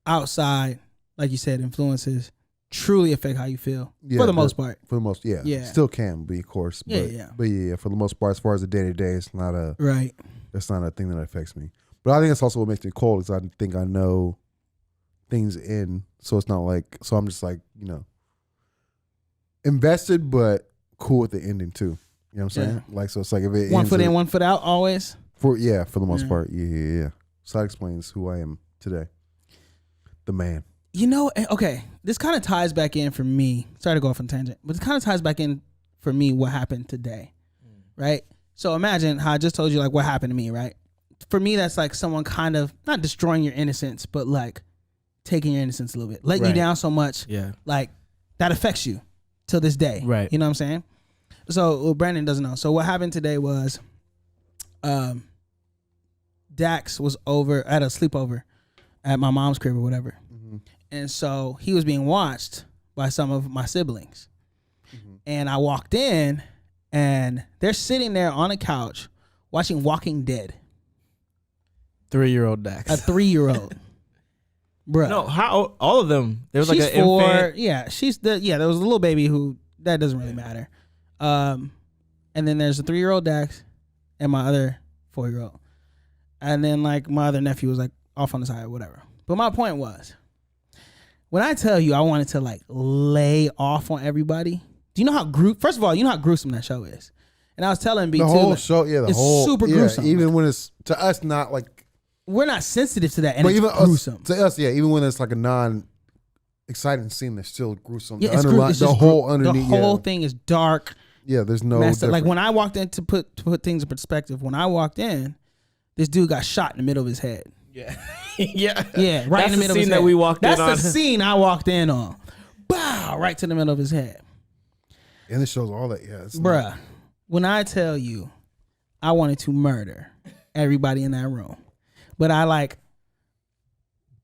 S3: outside, like you said, influences truly affect how you feel for the most part.
S4: For the most, yeah.
S3: Yeah.
S4: Still can be, of course. But,
S3: Yeah.
S4: But yeah, for the most part, as far as the day to day, it's not a
S3: Right.
S4: That's not a thing that affects me. But I think that's also what makes me cold is I think I know things in, so it's not like I'm just like invested, but cool with the ending too. You know what I'm saying? Like so, it's like if it
S3: One
S4: ends
S3: foot in, one foot out, always.
S4: for the most part, yeah. So that explains who I am today, the man.
S3: Okay, this kind of ties back in for me. Sorry to go off on a tangent, but it kind of ties back in for me what happened today, right? So imagine how I just told you like what happened to me, right? For me, that's like someone kind of not destroying your innocence, but like taking your innocence a little bit, letting you
S2: Right.
S3: down so much, like that affects you till this day,
S2: Right.
S3: You know what I'm saying? So Brandon doesn't know. So what happened today was, Dax was over at a sleepover at my mom's crib or whatever. And so he was being watched by some of my siblings. And I walked in and they're sitting there on a couch watching Walking Dead.
S2: 3-year-old Dax.
S3: A 3-year-old. Bruh.
S2: No, how all of them? There was
S3: She's
S2: like an
S3: 4.
S2: infant.
S3: Yeah, there was a little baby who that doesn't really matter. And then there's a 3-year-old Dax and my other 4-year-old. And then like my other nephew was like off on the side or whatever. But my point was, when I tell you I wanted to like lay off on everybody, do you know how first of all, you know how gruesome that show is. And I was telling B2,
S4: The whole show,
S3: it's super gruesome.
S4: Even when it's to us not like,
S3: we're not sensitive to that, and
S4: but
S3: it's
S4: even
S3: gruesome.
S4: to us, even when it's like a non-exciting scene, that's still gruesome.
S3: Yeah,
S4: The
S3: it's
S4: underline-
S3: it's
S4: the
S3: just
S4: whole
S3: the
S4: underneath,
S3: whole thing is dark.
S4: Yeah, there's no
S3: Messed up. Like
S4: difference.
S3: when I walked in to put things in perspective, when I walked in, this dude got shot in the middle of his head.
S2: Yeah. Yeah.
S3: Yeah, right
S2: That's
S3: in the middle of
S2: scene
S3: his
S2: that
S3: head.
S2: we walked
S3: That's
S2: in on.
S3: the scene I walked in on. Bow, right to the middle of his head.
S4: And it shows all that. Yeah, it's
S3: Bruh, when I tell you I wanted to murder everybody in that room, but I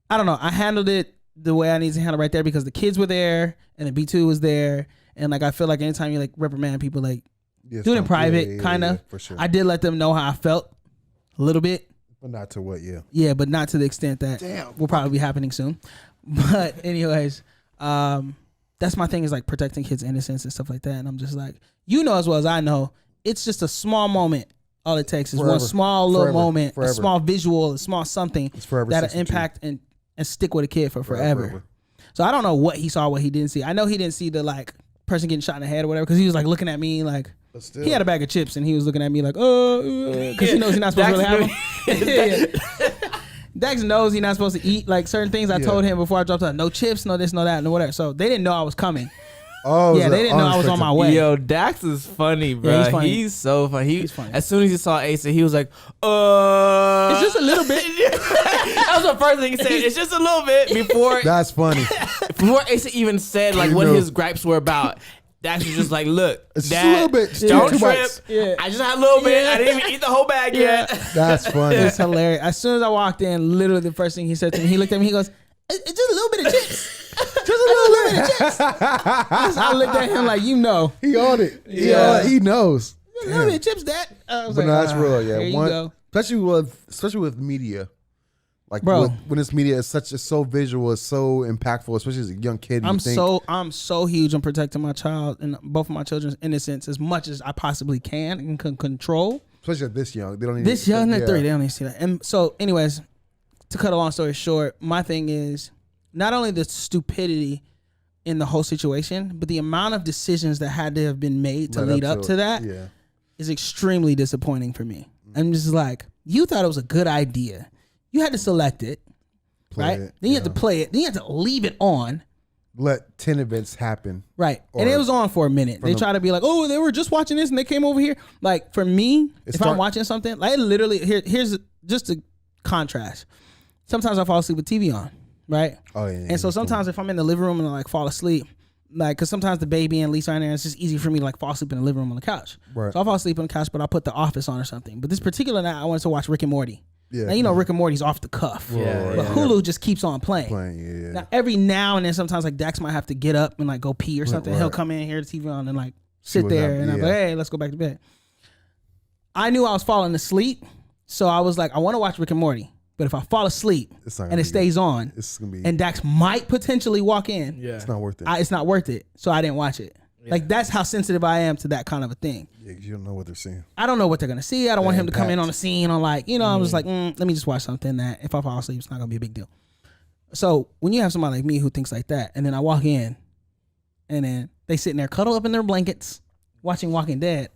S3: don't know, I handled it the way I need to handle right there because the kids were there and the B2 was there. And like, I feel like anytime you like reprimand people, like do it in private, kind of.
S4: for sure.
S3: I did let them know how I felt a little bit.
S4: But not to what, yeah.
S3: Yeah, but not to the extent that will probably be happening soon. But anyways, that's my thing is like protecting kids' innocence and stuff like that. And I'm just like, you know as well as I know, it's just a small moment. All it takes is one small little moment, a small visual, a small something that'll impact and stick with a kid for forever. So I don't know what he saw, what he didn't see. I know he didn't see the like person getting shot in the head or whatever because he was like looking at me like he had a bag of chips and he was looking at me like because he knows he's not supposed to really have them. Dax knows he's not supposed to eat like certain things. I told him before I dropped out, no chips, no this, no that, no whatever. So they didn't know I was coming.
S4: Oh
S3: yeah, they didn't know I was on my way.
S2: Yo, Dax is funny, bro.
S3: Yeah, he's funny.
S2: He's so funny.
S3: He's funny.
S2: As soon as he saw Asa, he was like,
S3: It's just a little bit.
S2: That was the first thing he said. It's just a little bit before.
S4: That's funny.
S2: Before Asa even said like what his gripes were about. Dax was just like, look,
S4: it's
S2: Dad,
S4: just a little bit.
S2: Don't trip. Yeah. I just had a little bit. I didn't even eat the whole bag yet.
S4: That's funny.
S3: It's hilarious. As soon as I walked in, literally the first thing he said to me, he looked at me, he goes, it's just a little bit of chips. Just a little bit of chips. I looked at him like, you know.
S4: He on it. He knows.
S3: A little bit of chips, Dad.
S4: But no, that's real, yeah.
S3: There you go.
S4: Especially with media. Like when it's media, it's so visual, it's so impactful, especially as a young kid.
S3: I'm so huge on protecting my child and both of my children's innocence as much as I possibly can and can control.
S4: Especially at this young, they don't.
S3: This young at 3, they don't even see that. And so, anyways, to cut a long story short, my thing is not only the stupidity in the whole situation, but the amount of decisions that had to have been made to lead up to that is extremely disappointing for me. I'm just like, you thought it was a good idea. You had to select it, right? Then you had to play it. Then you had to leave it on.
S4: Let 10 events happen.
S3: Right. And it was on for a minute. They try to be like, oh, they were just watching this and they came over here. Like, for me, if I'm watching something, like literally, here's just a contrast. Sometimes I fall asleep with TV on, right?
S4: Oh, yeah.
S3: And so sometimes if I'm in the living room and I like fall asleep, like, because sometimes the baby and Lisa are in there, it's just easy for me to like fall asleep in the living room on the couch. Right. So I'll fall asleep on the couch, but I'll put The Office on or something. But this particular night, I wanted to watch Rick and Morty. Yeah, now, you know, Rick and Morty's off the cuff. But Hulu just keeps on playing. Now, every now and then, sometimes, like, Dax might have to get up and, like, go pee or something. He'll come in, hear the TV on, and, like, sit there. And I'm like, hey, let's go back to bed. I knew I was falling asleep, so I was like, I want to watch Rick and Morty. But if I fall asleep and it stays on, and Dax might potentially walk in,
S4: it's not worth it.
S3: It's not worth it. So I didn't watch it. Yeah. Like, that's how sensitive I am to that kind of a thing.
S4: Yeah, you don't know what they're seeing.
S3: I don't know what they're going to see. I don't want him to come in on the scene on like, you know, I'm just like, let me just watch something that if I fall asleep, it's not going to be a big deal. So when you have somebody like me who thinks like that, and then I walk in, and then they sitting there cuddled up in their blankets, watching Walking Dead.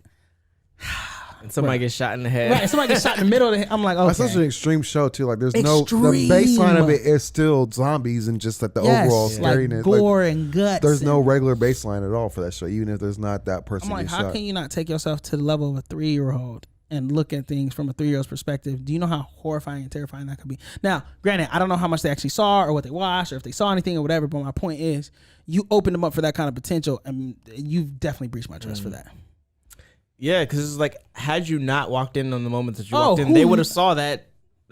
S2: And somebody gets shot in the head.
S3: Right, somebody gets shot in the middle of the head. I'm like, okay.
S4: That's such an extreme show, too. Like, the baseline of it is still zombies and just like the overall scariness.
S3: Like gore and guts.
S4: There's no regular baseline at all for that show, even if there's not that person.
S3: I'm like, how can you not take yourself to the level of a 3-year-old and look at things from a 3-year-old's perspective? Do you know how horrifying and terrifying that could be? Now, granted, I don't know how much they actually saw or what they watched or if they saw anything or whatever, but my point is, you opened them up for that kind of potential, and you've definitely breached my trust for that.
S2: Yeah, because it's like, had you not walked in on the moment that you walked in, they would have saw that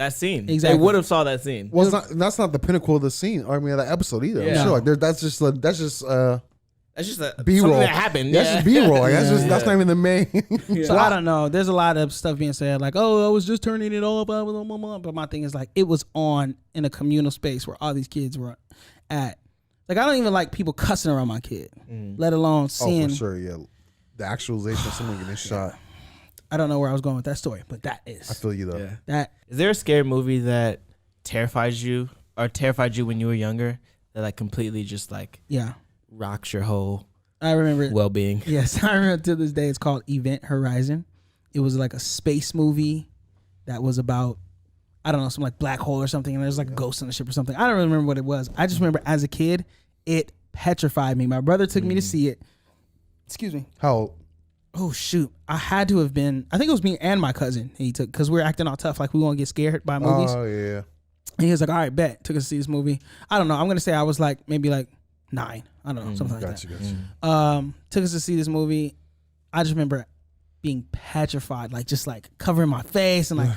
S2: scene. Exactly, they would have saw that scene.
S4: Well, that's not the pinnacle of the scene. I mean, of the episode either. Yeah. I'm sure, like, that's just a B-roll
S2: something that happened.
S4: That's just B-roll. Like, that's not even the main.
S3: So I don't know. There's a lot of stuff being said, like, oh, I was just turning it all up, but my thing is like, it was on in a communal space where all these kids were at. Like, I don't even like people cussing around my kid, let alone seeing.
S4: Oh, for sure, yeah. The actualization of someone getting shot.
S3: I don't know where I was going with that story, but that is.
S4: I feel you though.
S3: Yeah.
S2: Is there a scary movie that terrified you when you were younger that like completely just like rocks your whole well-being?
S3: Yes, I remember to this day. It's called Event Horizon. It was like a space movie that was about, I don't know, some like black hole or something, and there's like a ghost on the ship or something. I don't really remember what it was. I just remember as a kid, it petrified me. My brother took me to see it. Excuse me.
S4: How old?
S3: Oh, shoot. I had to have been, I think it was me and my cousin he took, because we were acting all tough, like we want to get scared by movies.
S4: Oh, yeah.
S3: And he was like, all right, bet. Took us to see this movie. I don't know. I'm going to say I was like, maybe like 9. I don't know. Something like that. Gotcha. Took us to see this movie. I just remember being petrified, like just like covering my face and like.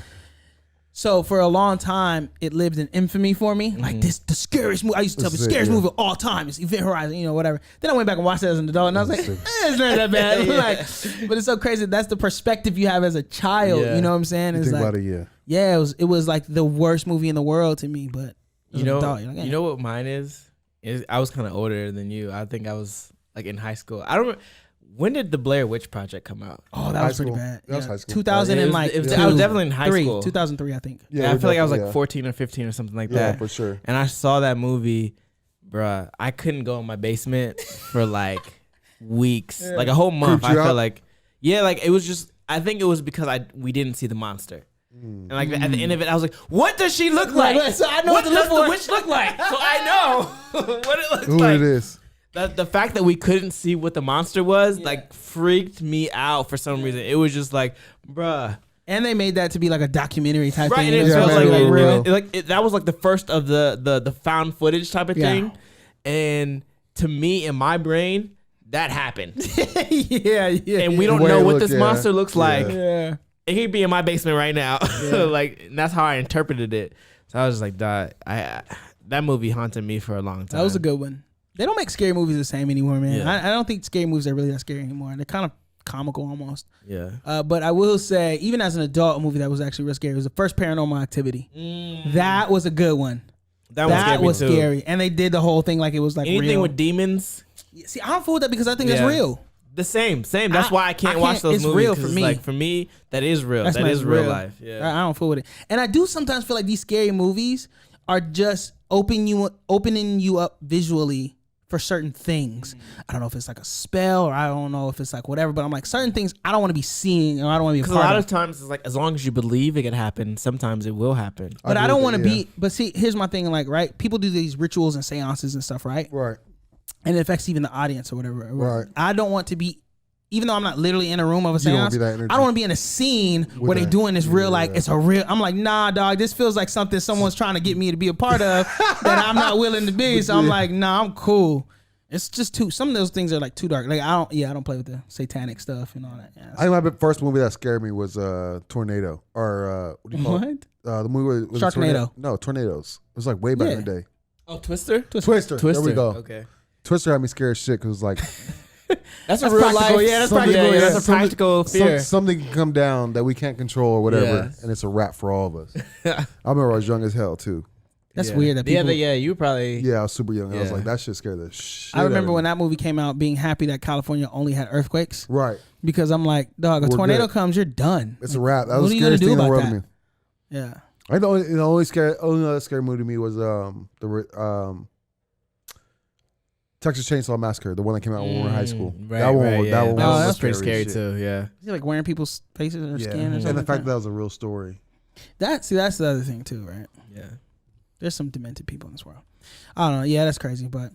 S3: So for a long time, it lived in infamy for me. Like the scariest movie. I used to tell me scariest movie of all time is Event Horizon, whatever. Then I went back and watched it as an adult, and I was like, it's not that bad. Like, but it's so crazy. That's the perspective you have as a child.
S2: Yeah.
S3: You know what I'm saying? It's
S4: Think
S3: like,
S4: about it,
S3: it was like the worst movie in the world to me. But as an adult, you're like,
S2: you know what mine is I was kind of older than you. I think I was like in high school. I don't. When did the Blair Witch Project come out?
S3: Oh, that was pretty bad.
S4: That was high school.
S3: 2000 and like
S2: I was definitely in high school.
S3: 2003, I think.
S2: Yeah, I feel like I was like
S4: definitely,
S2: 14 or 15 or something like
S4: yeah,
S2: that.
S4: for sure.
S2: And I saw that movie, bruh. I couldn't go in my basement for like weeks, like a whole month. I
S4: you
S2: feel
S4: out?
S2: like, yeah, like it was just. I think it was because we didn't see the monster. And like at the end of it, I was like, "What does she look like?
S3: So I know
S2: what
S3: what to
S2: does
S3: look for.
S2: the witch look like?" So I know what it looks
S4: Who
S2: like.
S4: it is?
S2: The fact that we couldn't see what the monster was like freaked me out for some reason. It was just like, bruh.
S3: And they made that to be like a documentary type
S2: Right,
S3: thing.
S2: and it
S3: as
S2: felt
S3: well.
S2: like
S4: real.
S2: that was like the first of the found footage type of
S3: Yeah.
S2: thing. And to me, in my brain, that happened.
S3: yeah.
S2: And we don't
S4: The way
S2: know
S4: it
S2: what
S4: looked,
S2: this
S4: yeah.
S2: monster looks like.
S3: Yeah.
S2: It could be in my basement right now. Like, and that's how I interpreted it. So I was just like, that movie haunted me for a long time.
S3: That was a good one. They don't make scary movies the same anymore, man.
S2: Yeah.
S3: I don't think scary movies are really that scary anymore. They're kind of comical almost.
S2: Yeah.
S3: But I will say, even as an adult, a movie that was actually real scary was the first Paranormal Activity. That was a good one.
S2: That
S3: was
S2: scared me too.
S3: scary. And they did the whole thing like it was like
S2: Anything
S3: real.
S2: with demons.
S3: See, I don't fool with that because I think
S2: Yeah.
S3: that's real.
S2: The same. That's why I can't watch those
S3: it's
S2: movies.
S3: real
S2: 'cause
S3: for
S2: it's
S3: me.
S2: Like for me, that is real.
S3: That's
S2: That
S3: my
S2: is real life. Yeah.
S3: I don't fool with it. And I do sometimes feel like these scary movies are just opening you up visually for certain things. I don't know if it's like a spell or I don't know if it's like whatever, but I'm like certain things I don't want to be seeing or I don't want to be a
S2: Because a
S3: part
S2: lot
S3: of.
S2: of times it's like as long as you believe it can happen, sometimes it will happen.
S3: But I
S4: agree
S3: don't
S4: with
S3: want to
S4: that, yeah.
S3: be. But see, here's my thing. Like, right, people do these rituals and seances and stuff, right?
S4: Right.
S3: And it affects even the audience or whatever.
S4: Right.
S3: I don't want to be. Even though I'm not literally in a room of a
S4: You don't
S3: seance,
S4: be that energy.
S3: I don't want to be in a scene where they
S4: that.
S3: doing this real,
S4: Yeah.
S3: like it's a real. I'm like, nah, dog. This feels like something someone's trying to get me to be a part of that I'm not willing to be. So I'm like, nah, I'm cool. It's just too. Some of those things are like too dark. Like I don't play with the satanic stuff and all that. Yeah,
S4: I think my first movie that scared me was Tornado, or what do you call it?
S3: what?
S4: The movie was
S3: Sharknado.
S4: No, Tornadoes. It was like way back in the day.
S2: Oh, Twister?
S4: Twister. There we go.
S2: Okay.
S4: Twister had me scared as shit because it was like
S2: That's a real
S3: practical.
S2: life.
S3: Yeah, that's
S2: something-
S3: practical.
S2: Yeah,
S3: Yeah.
S2: that's a practical fear.
S4: something can come down that we can't control or whatever,
S2: Yeah.
S4: and it's a wrap for all of us. I remember I was young as hell too.
S3: That's weird. That people.
S2: You probably.
S4: Yeah, I was super young. I was
S2: Yeah.
S4: like, that shit scared the shit.
S3: I remember
S4: out
S3: when
S4: of
S3: that movie came out, being happy that California only had earthquakes
S4: me. Right.
S3: because I'm like, dog, a
S4: We're
S3: tornado
S4: good.
S3: comes, you're done.
S4: It's a wrap. That
S3: What
S4: was
S3: are
S4: the
S3: you gonna
S4: scariest
S3: do
S4: thing in the
S3: about
S4: world to
S3: that?
S4: me.
S3: Yeah.
S4: I know the only other scary movie to me was the Texas Chainsaw Massacre, the one that came out when we were in high school.
S2: Right,
S4: that one,
S2: right,
S4: was-
S2: yeah.
S4: that one
S2: That
S4: was
S2: was pretty
S4: scary
S2: scary
S4: as shit.
S2: too. Yeah.
S3: Is he like wearing people's faces or
S4: Yeah,
S3: skin or
S4: and
S3: something?
S4: the
S3: like
S4: fact that was a real story.
S3: that's the other thing too, right?
S2: Yeah.
S3: There's some demented people in this world. I don't know. Yeah, that's crazy, but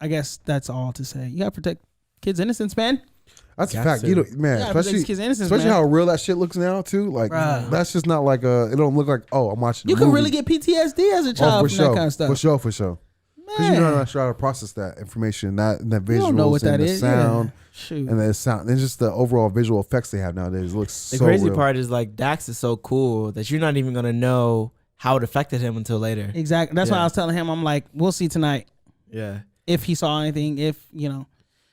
S3: I guess that's all to say. You gotta protect kids' innocence, man.
S4: That's a
S2: Got
S4: fact.
S2: to.
S4: You know,
S3: You
S4: man,
S3: gotta protect
S4: especially
S3: kids' innocence,
S4: especially
S3: man.
S4: how real that shit looks now too. Like
S3: Bruh.
S4: that's just not like it don't look like I'm watching.
S3: You
S4: a
S3: can
S4: movie.
S3: really get PTSD as a child
S4: for
S3: from
S4: sure,
S3: that kind of stuff.
S4: for sure. Because
S3: Man.
S4: you know how to process that information, that
S3: You
S4: visuals,
S3: don't know what that
S4: and the
S3: is.
S4: sound,
S3: Yeah. Shoot.
S4: and the sound, and just the overall visual effects they have nowadays. It looks
S2: The
S4: so
S2: crazy
S4: real.
S2: part is like Dax is so cool that you're not even gonna know how it affected him until later.
S3: Exactly. That's why
S2: Yeah.
S3: I was telling him, I'm like, we'll see tonight
S2: Yeah.
S3: if he saw anything, if, you know.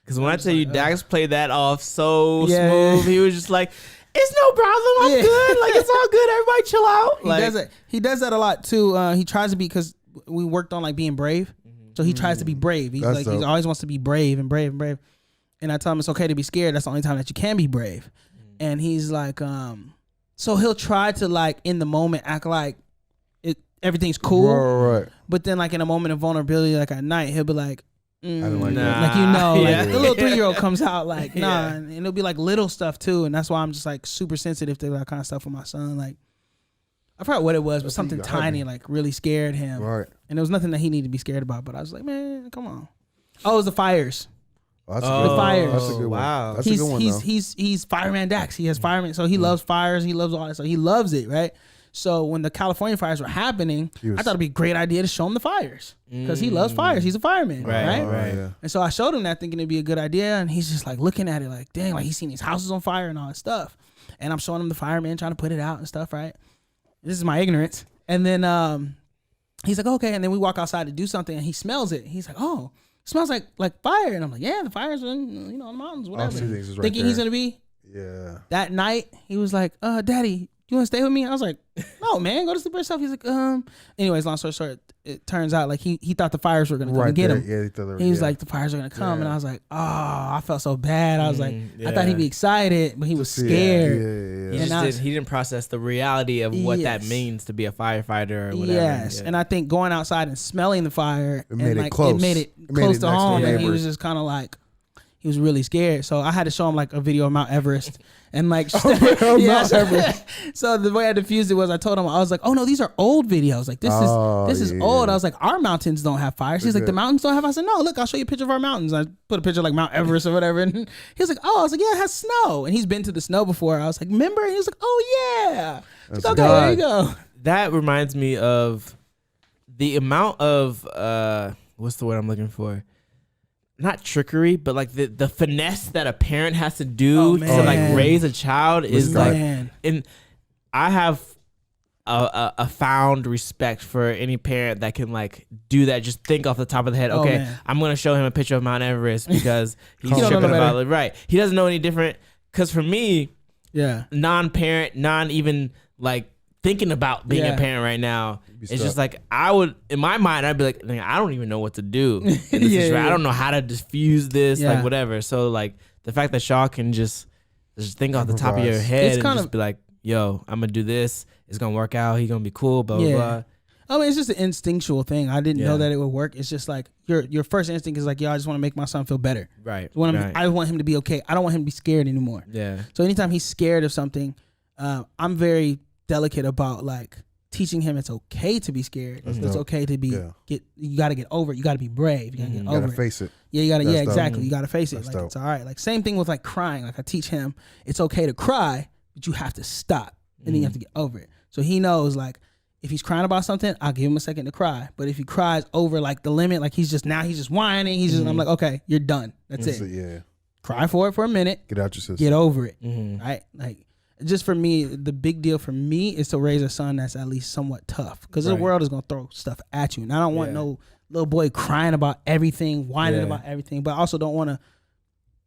S2: Because when I tell you Dax played that off so
S3: Yeah,
S2: smooth,
S3: yeah.
S2: he was just like, "It's no problem. I'm
S3: Yeah.
S2: good. Like it's all good. Everybody chill out."
S3: He
S2: Like,
S3: does it. He does that a lot too. He tries to be, because we worked on like being brave. So he tries to be brave. He's
S4: That's
S3: like, he
S4: dope.
S3: always wants to be brave and brave and brave. And I tell him it's okay to be scared. That's the only time that you can be brave. And he's like, so he'll try to like in the moment act like everything's cool.
S4: Right.
S3: But then like in a moment of vulnerability, like at night, he'll be like,
S4: didn't like
S2: that.
S3: like, you know,
S2: Yeah.
S3: like the little 3-year-old comes out like, nah,
S2: Yeah.
S3: and it'll be like little stuff too. And that's why I'm just like super sensitive to that kind of stuff with my son. Like, I forgot what it was, but
S4: That's
S3: something
S4: what you got
S3: tiny
S4: me.
S3: like really scared him.
S4: Right.
S3: And there was nothing that he needed to be scared about. But I was like, man, come on. Oh, it was the fires.
S4: Oh, that's
S2: Oh,
S4: a good
S3: fires.
S4: one. That's a good
S2: wow.
S4: one. That's
S3: he's
S4: a good one.
S3: he's
S4: though.
S3: he's fireman Dax. He has fireman, so he loves fires. He loves all that. So he loves it, right? So when the California fires were happening,
S4: He was-
S3: I thought it'd be a great idea to show him the fires because he loves fires. He's a fireman, right?
S4: Oh, yeah.
S3: And so I showed him that, thinking it'd be a good idea, and he's just like looking at it, like, dang, like he's seen these houses on fire and all that stuff. And I'm showing him the fireman trying to put it out and stuff, right? This is my ignorance. And then he's like, okay. And then we walk outside to do something, and he smells it. He's like, oh, it smells like fire. And I'm like, yeah, the fire's in, on the mountains, whatever. Thinking he's gonna be.
S4: Yeah.
S3: That night, he was like, Daddy, you want to stay with me? I was like, no, man, go to sleep by yourself. He's like, Anyways, long story short, it turns out like he thought the fires were gonna come and get him.
S4: Yeah,
S3: he was like, the fires are gonna come, and I was like, oh, I felt so bad. I was like, I thought he'd be excited, but he was scared.
S2: He didn't process the reality of what that means to be a firefighter or whatever.
S3: Yes, and I think going outside and smelling the fire,
S4: it made it
S3: close to home, and he was just kind of like. He was really scared, so I had to show him like a video of Mount Everest and like,
S4: Mount Everest.
S3: So the way I diffused it was, I told him, I was like, "Oh no, these are old videos. Like this is old." I was like, "Our mountains don't have fires." He's like, "The mountains don't have." I said, "No, look, I'll show you a picture of our mountains." I put a picture of, like Mount Everest or whatever, and he was like, "Oh," I was like, "Yeah, it has snow." And he's been to the snow before. I was like, "Remember?" And he was like, "Oh yeah." Like, okay, there you go.
S2: That reminds me of the amount of what's the word I'm looking for? Not trickery, but like the finesse that a parent has to do to like raise a child is like, and I have a found respect for any parent that can like do that. Just think off the top of the head. Okay, I'm gonna show him a picture of Mount Everest because he's tripping about it. Right, he doesn't know any different. Because for me, non-parent, non even like thinking about being a parent right now, it's just like I would, in my mind, I'd be like, I don't even know what to do. In this situation. I don't know how to diffuse this, like whatever. So like the fact that Shaw can just think off the top of your head and just be like, yo, I'm gonna do this. It's gonna work out. He's gonna be cool. Blah blah blah.
S3: I mean, it's just an instinctual thing. I didn't know that it would work. It's just like your first instinct is like, yo, I just want to make my son feel better. Right. I want him to be okay. I don't want him to be scared anymore. Yeah. So anytime he's scared of something, I'm very delicate about like teaching him it's okay to be scared. It's okay to be you got to get over it. You got to be brave. You got to get over it. You got to
S4: face it.
S3: Yeah, you got to. Yeah, exactly. You got to face it. Like it's all right. Like same thing with like crying. Like I teach him it's okay to cry, but you have to stop and then you have to get over it. So he knows like if he's crying about something, I'll give him a second to cry. But if he cries over like the limit, like he's just whining. He's just I'm like, okay, you're done. That's it.
S4: Yeah.
S3: Cry for it for a minute.
S4: Get out your system.
S3: Get over it. Right. Like. Just for me, the big deal for me is to raise a son that's at least somewhat tough, because the world is gonna throw stuff at you, and I don't want no little boy crying about everything, whining about everything. But I also don't want to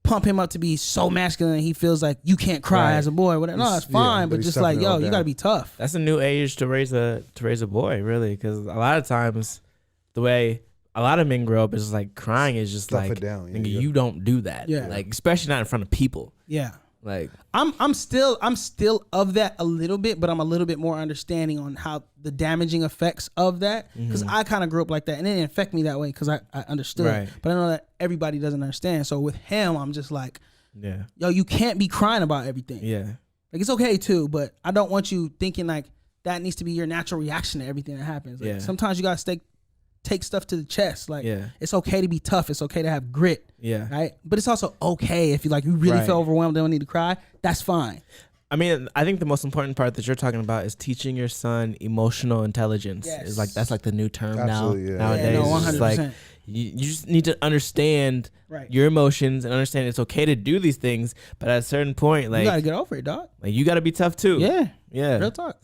S3: pump him up to be so masculine he feels like you can't cry as a boy. Whatever. No, that's fine, but just like yo, you gotta be tough.
S2: That's a new age to raise a boy, really, because a lot of times the way a lot of men grow up is just like crying is just stuff like you don't do that, like especially not in front of people. Yeah. Like
S3: I'm still of that a little bit, but I'm a little bit more understanding on how the damaging effects of that, because I kind of grew up like that, and it didn't affect me that way because I understood. But I know that everybody doesn't understand. So with him, I'm just like, yo, you can't be crying about everything. Yeah, like it's okay too, but I don't want you thinking like that needs to be your natural reaction to everything that happens. Like, sometimes you gotta take stuff to the chest. Like it's okay to be tough. It's okay to have grit. Yeah. Right. But it's also okay if you really feel overwhelmed, don't need to cry. That's fine.
S2: I mean, I think the most important part that you're talking about is teaching your son emotional intelligence.
S3: Yes.
S2: Is like that's like the new term nowadays.
S3: Yeah, no, 100%.
S2: It's like you just need to understand your emotions and understand it's okay to do these things, but at a certain point, like
S3: you gotta get over it, dog.
S2: Like you gotta be tough too.
S3: Yeah.
S2: Yeah.
S3: Real talk.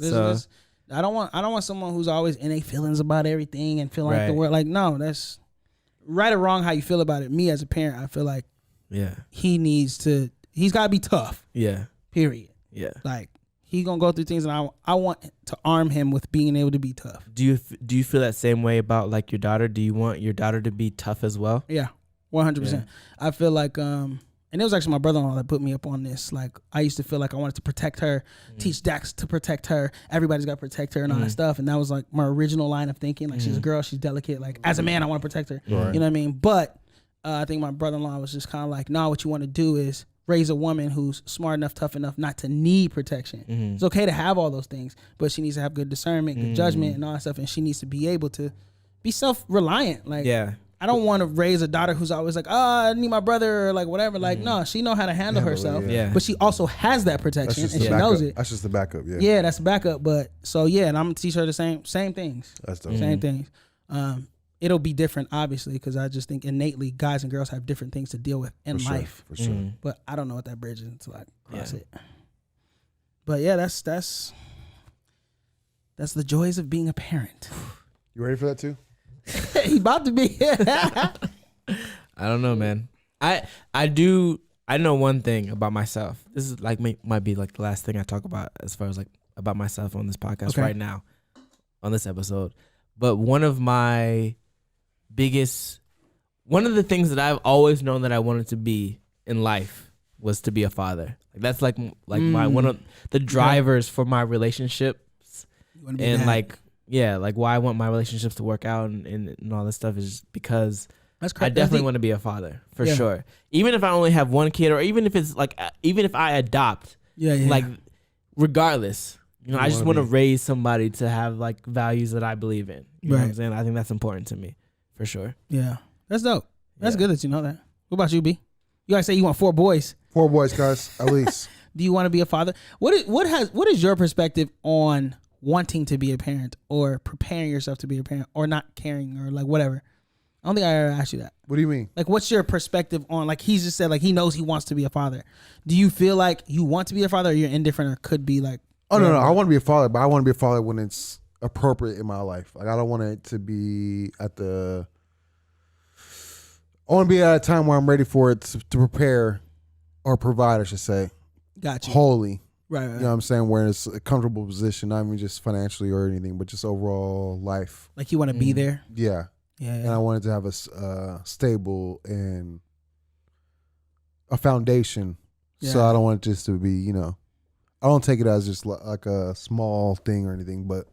S3: I don't want someone who's always in their feelings about everything and feel like the world. Like, no, that's right or wrong how you feel about it. Me as a parent, I feel like he's got to be tough. Yeah. Period. Yeah. Like he's gonna go through things, and I want to arm him with being able to be tough.
S2: Do you feel that same way about like your daughter? Do you want your daughter to be tough as well?
S3: Yeah, 100%. I feel like and it was actually my brother-in-law that put me up on this. Like, I used to feel like I wanted to protect her, teach Dax to protect her. Everybody's got to protect her and all that stuff. And that was like my original line of thinking. Like, she's a girl, she's delicate. Like, as a man, I want to protect her. You know what I mean? But I think my brother-in-law was just kind of like, no, what you want to do is raise a woman who's smart enough, tough enough not to need protection. It's okay to have all those things, but she needs to have good discernment, good judgment, and all that stuff. And she needs to be able to be self-reliant. Like, I don't want to raise a daughter who's always like, I need my brother or like whatever. Like, no, she know how to handle herself. But she also has that protection and she knows it.
S4: That's just the backup.
S3: Yeah, that's the backup. But so and I'm gonna teach her the same things.
S4: That's dope.
S3: Same things. It'll be different, obviously, because I just think innately guys and girls have different things to deal with in life.
S4: For sure.
S3: But I don't know what that bridge is until I cross it. But yeah, that's That's the joys of being a parent.
S4: You ready for that too?
S3: He about to be.
S2: I don't know, man. I know one thing about myself. This is like might be like the last thing I talk about as far as like about myself on this podcast right now, on this episode. But one of the things that I've always known that I wanted to be in life was to be a father. Like that's like my one of the drivers for my relationships, and like why I want my relationships to work out and all this stuff is because I definitely want to be a father for sure. Even if I only have one kid, or even if it's like even if I adopt, like regardless, you know, I just want to raise somebody to have like values that I believe in. You know what I'm saying? I think that's important to me for sure.
S3: Yeah, that's dope. That's good that you know that. What about you, B? You guys say you want 4 boys.
S4: 4 boys, guys, at least.
S3: Do you want to be a father? What is your perspective on wanting to be a parent, or preparing yourself to be a parent, or not caring, or like whatever? I don't think I ever asked you that.
S4: What do you mean?
S3: Like, what's your perspective on, like, he's just said, like, he knows he wants to be a father. Do you feel like you want to be a father, or you're indifferent, or could be like?
S4: Oh, no. I want to be a father, but I want to be a father when it's appropriate in my life. Like, I don't want it to be I want to be at a time where I'm ready for it to prepare or provide, I should say.
S3: Gotcha.
S4: Wholly.
S3: Right.
S4: You know what I'm saying? Where it's a comfortable position, not even just financially or anything, but just overall life.
S3: Like you want to be there?
S4: Yeah.
S3: Yeah.
S4: And I wanted to have a stable and a foundation.
S3: Yeah.
S4: So I don't want it just to be, you know, I don't take it as just like a small thing or anything, but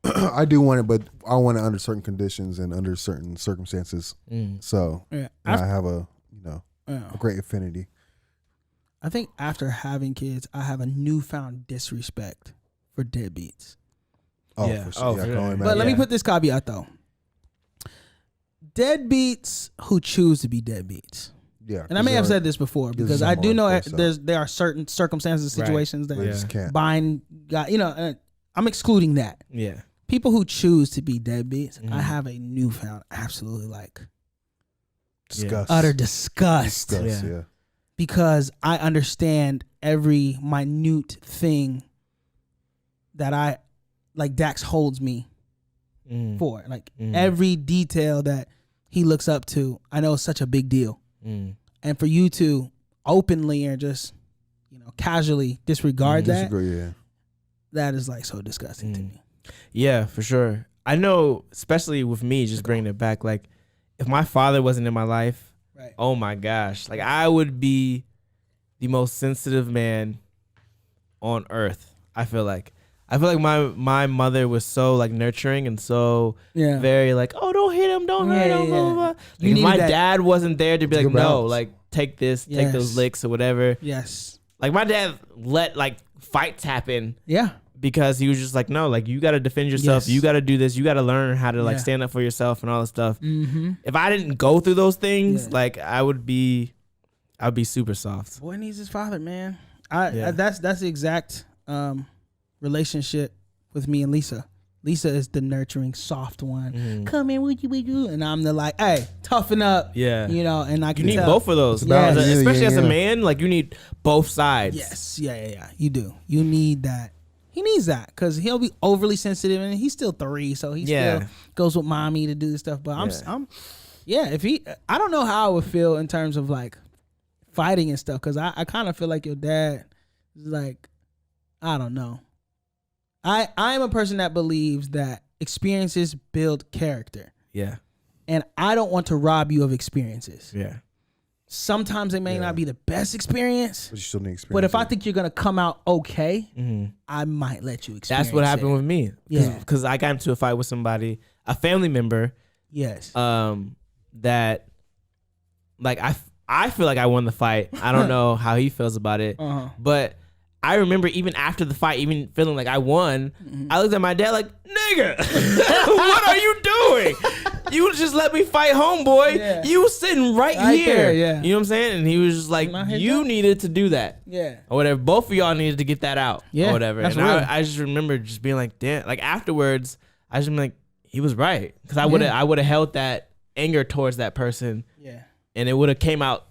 S4: I do want it, but I want it under certain conditions and under certain circumstances. So I have a great affinity.
S3: I think after having kids, I have a newfound disrespect for deadbeats.
S4: Oh,
S2: Yeah.
S4: for sure.
S2: Oh,
S4: Yeah, I
S2: for
S4: can
S2: sure.
S4: only
S3: But
S4: imagine.
S3: let me put this caveat though. Deadbeats who choose to be deadbeats.
S4: Yeah,
S3: And I may have said this before because I do know there are certain circumstances, situations that
S4: they just can't.
S3: bind, you know, I'm excluding that.
S2: Yeah.
S3: People who choose to be deadbeats, I have a newfound absolutely like
S4: Disgust.
S3: utter disgust.
S4: Yeah.
S3: Because I understand every minute thing that I like Dax holds me for. Like every detail that he looks up to, I know it's such a big deal. And for you to openly or just, you know, casually disregard that, that is like so disgusting to me.
S2: Yeah, for sure. I know, especially with me, just bringing it back, like if my father wasn't in my life, oh my gosh, like I would be the most sensitive man on earth. I feel like my mother was so like nurturing and so very like, oh, don't hit him, don't hurt him, blah, blah, blah. Like, if my dad wasn't there to be like, no, like take this, take those licks or whatever.
S3: Yes.
S2: Like my dad let like fights happen.
S3: Yeah.
S2: Because he was just like, no, like you got to defend yourself. You got to do this. You got to learn how to like stand up for yourself and all this stuff. If I didn't go through those things, like I'd be super soft.
S3: Boy needs his father, man. That's the exact relationship with me and Lisa. Lisa is the nurturing, soft one. Come in, would you? And I'm the like, hey, toughen up. Yeah. You know, and I can
S2: You need
S3: tell.
S2: both of those.
S3: Yes.
S2: Especially as a man, like you need both sides.
S3: Yes. Yeah. You do. You need that. He needs that because he'll be overly sensitive and he's still 3, so he still goes with mommy to do this stuff. But I don't know how I would feel in terms of like fighting and stuff because I kind of feel like your dad is like, I don't know. I'm a person that believes that experiences build character. Yeah. And I don't want to rob you of experiences. Yeah. Sometimes it may not be the best experience,
S4: but you still need experience.
S3: But if I think you're gonna come out okay, I might let you experience.
S2: That's what happened with me. Because I got into a fight with somebody, a family member.
S3: Yes.
S2: That, like I feel like I won the fight. I don't know how he feels about it, but I remember even after the fight, even feeling like I won, I looked at my dad like, nigga, what are you doing? You just let me fight homeboy. Yeah. You was sitting right here. There, you know what I'm saying? And he was just like, you needed to do that. Yeah. Or whatever. Both of y'all needed to get that out. Yeah. Or whatever. And I just remember just being like, damn. Like afterwards, I just been like, he was right. Because I would have held that anger towards that person. Yeah. And it would have came out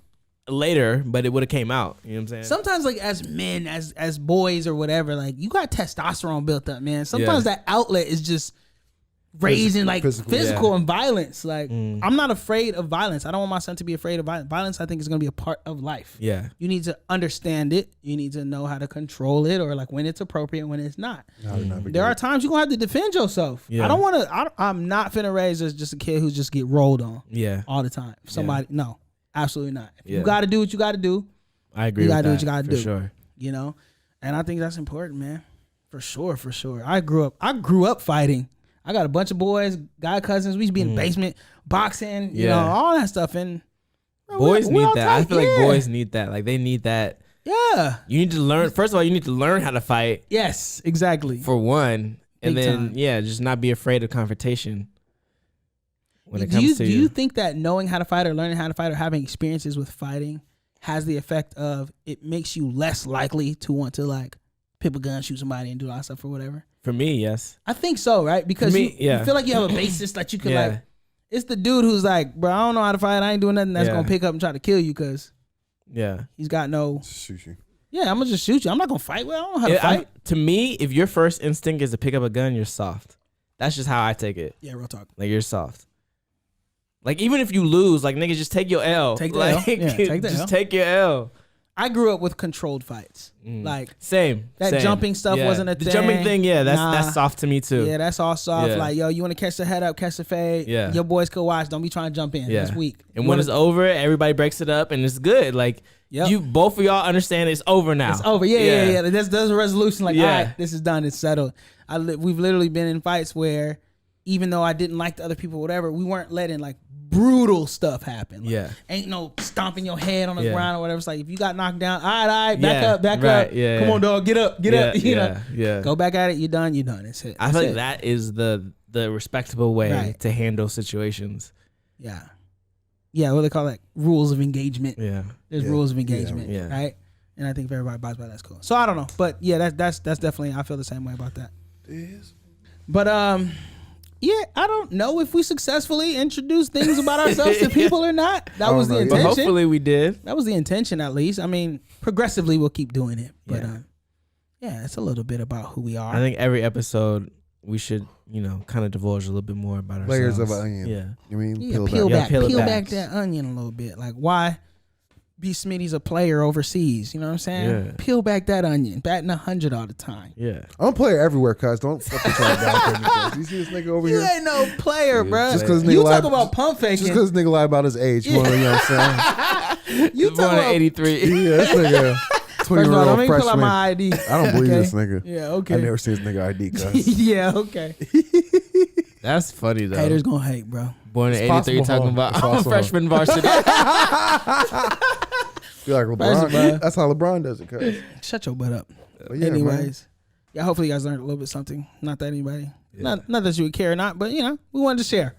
S2: later, but it would have came out. You know what I'm saying?
S3: Sometimes, like as men, as boys or whatever, like you got testosterone built up, man. Sometimes that outlet is just raising like physical and violence. Like I'm not afraid of violence. I don't want my son to be afraid of violence. Violence, I think, is going to be a part of life. Yeah, you need to understand it. You need to know how to control it, or like when it's appropriate, when it's not. There are times you're gonna have to defend yourself. I don't want to. I'm not finna raise as just a kid who's just get rolled on. All the time. Somebody no. Absolutely not. You got to do what you got to do.
S2: I agree.
S3: You
S2: got
S3: to do what you got to do.
S2: Sure.
S3: You know, and I think that's important, man. For sure. I grew up fighting. I got a bunch of boys, guy cousins. We used to be in the basement, boxing. You know, all that stuff. And
S2: boys need that. I feel like boys need that. Like they need that.
S3: Yeah.
S2: You need to learn. First of all, you need to learn how to fight.
S3: Yes, exactly.
S2: For one, and
S3: Big
S2: then
S3: time.
S2: just not be afraid of confrontation.
S3: Do you think that knowing how to fight or learning how to fight or having experiences with fighting has the effect of it makes you less likely to want to like pick a gun, shoot somebody, and do all that stuff or whatever?
S2: For me, yes.
S3: I think so, right? Because you feel like you have a basis that you can like. It's the dude who's like, bro, I don't know how to fight. I ain't doing nothing that's gonna pick up and try to kill you because he's got no.
S4: Shoot you.
S3: Yeah, I'm gonna just shoot you. I'm not gonna fight. Well, I don't know how to fight.
S2: To me, if your first instinct is to pick up a gun, you're soft. That's just how I take it.
S3: Yeah, real talk.
S2: Like you're soft. Like even if you lose, like nigga, just take your L.
S3: Take the L. Yeah, take the
S2: just
S3: L.
S2: take your L.
S3: I grew up with controlled fights. Like
S2: same.
S3: Jumping stuff wasn't a thing.
S2: The jumping thing, that's soft to me too.
S3: Yeah, that's all soft. Yeah. Like, yo, you want to catch the head up, catch the fade. Yeah. Your boys could watch. Don't be trying to jump in. That's weak.
S2: And when it's over, everybody breaks it up and it's good. Like you both of y'all understand it's over now.
S3: It's over. Yeah. There's a resolution. Like, all right, this is done. It's settled. We've literally been in fights where even though I didn't like the other people, whatever, we weren't letting like brutal stuff happen. Like, ain't no stomping your head on the ground or whatever. It's like if you got knocked down, all right, back up. Yeah, come on, dog, get up. You know, go back at it. You're done. It's it.
S2: I feel like that is the respectable way to handle situations.
S3: Yeah, what they call that rules of engagement.
S2: Yeah,
S3: there's rules of engagement. Right. And I think if everybody buys by, that's cool. So I don't know, but yeah, that's definitely, I feel the same way about that.
S4: It is.
S3: But yeah, I don't know if we successfully introduced things about ourselves to people or not. That was the intention.
S2: But hopefully we did.
S3: That was the intention, at least. I mean, progressively we'll keep doing it. But it's a little bit about who we are.
S2: I think every episode we should, kind of divulge a little bit more about ourselves.
S4: Layers of onion.
S2: Yeah.
S4: You mean
S3: peel back that onion a little bit. Like why B. Smitty's a player overseas, you know what I'm saying? Yeah. Peel back that onion, batting 100 all the time.
S2: Yeah,
S4: I'm a player everywhere, cuz don't fucking try to back me. You see this nigga over here?
S3: You ain't no player, bro.
S4: Just because
S3: you talk about pump faking.
S4: Just because nigga lie about his age, you know what I'm saying?
S2: You talk about 83.
S4: Yeah, this nigga. 20-year-old
S3: let me pull out my ID.
S4: I don't believe this nigga.
S3: Yeah, okay.
S4: I never seen this nigga ID, cuz.
S3: Yeah, okay.
S2: That's funny though.
S3: Haters gonna hate, bro.
S2: Born in 83, talking about I'm a freshman varsity.
S4: Feel like LeBron. That's how LeBron does it, cuz.
S3: Shut your butt up.
S4: Yeah,
S3: anyways, hopefully you guys learned a little bit something. Not that anybody, not that you would care or not, but we wanted to share.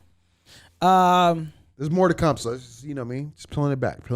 S4: There's more to come, so it's just, you know what I mean? Just peeling it back.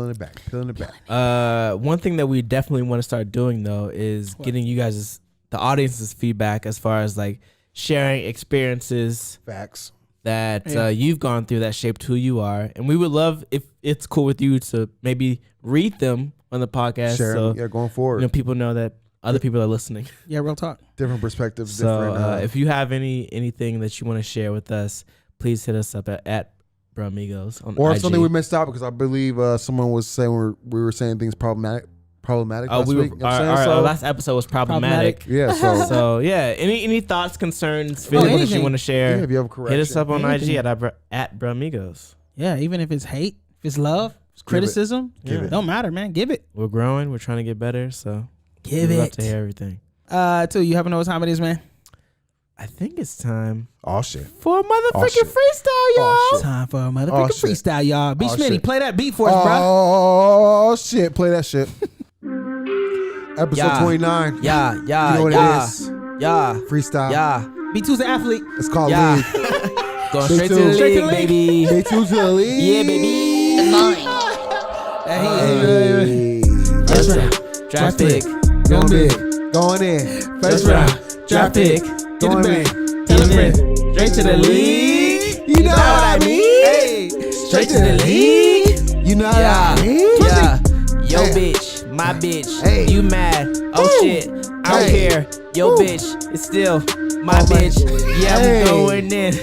S2: One thing that we definitely want to start doing though is getting you guys, the audience's feedback as far as like sharing experiences.
S4: Facts.
S2: That you've gone through that shaped who you are. And we would love, if it's cool with you, to maybe read them on the podcast.
S4: Share them, going forward.
S2: People know that other people are listening.
S3: Yeah, real talk.
S4: Different perspectives.
S2: So if you have anything that you want to share with us, please hit us up at Bro Migos on
S4: or
S2: IG.
S4: Something we missed out, because I believe someone was saying we were saying things problematic last week.
S2: Our last episode was problematic.
S4: Yeah,
S2: so yeah. Any thoughts, concerns, feelings that you want to share?
S4: Yeah, if you have a correction,
S2: hit us up on IG at Bro Migos.
S3: Yeah, even if it's hate, if it's love, if it's criticism, it don't matter, man. Give it.
S2: We're growing. We're trying to get better. So
S3: give it.
S2: We'd love to hear everything.
S3: Too, you happen to know what time it is, man?
S2: I think it's time.
S4: Oh shit.
S2: For a motherfucking freestyle, y'all.
S3: Time for a motherfucking freestyle, y'all. B. Smitty, play that beat for us, bro.
S4: Oh shit, play that shit. Episode 29.
S2: Yeah.
S4: You know what it is.
S2: Yeah.
S4: Freestyle.
S2: Yeah.
S3: B2's an athlete.
S4: It's called League.
S2: Going straight to the league, baby.
S4: B2 to the league.
S2: Yeah, baby.
S1: The mind.
S3: First round.
S2: Draft pick.
S4: Going big. Going in.
S2: First round. Draft pick.
S3: Get it back.
S2: Tell a friend. Straight to the league.
S4: You know what I mean?
S3: Hey.
S2: Straight to the league.
S4: You know what I mean?
S2: Yeah. Yo
S4: Hey.
S2: bitch, my bitch,
S4: Hey.
S2: you mad? Oh
S4: Woo.
S2: shit, I don't
S4: Hey.
S2: care. Yo
S4: Woo.
S2: bitch, it's still my
S4: Oh, man.
S2: bitch. Yeah,
S4: Hey.
S2: I'm going in.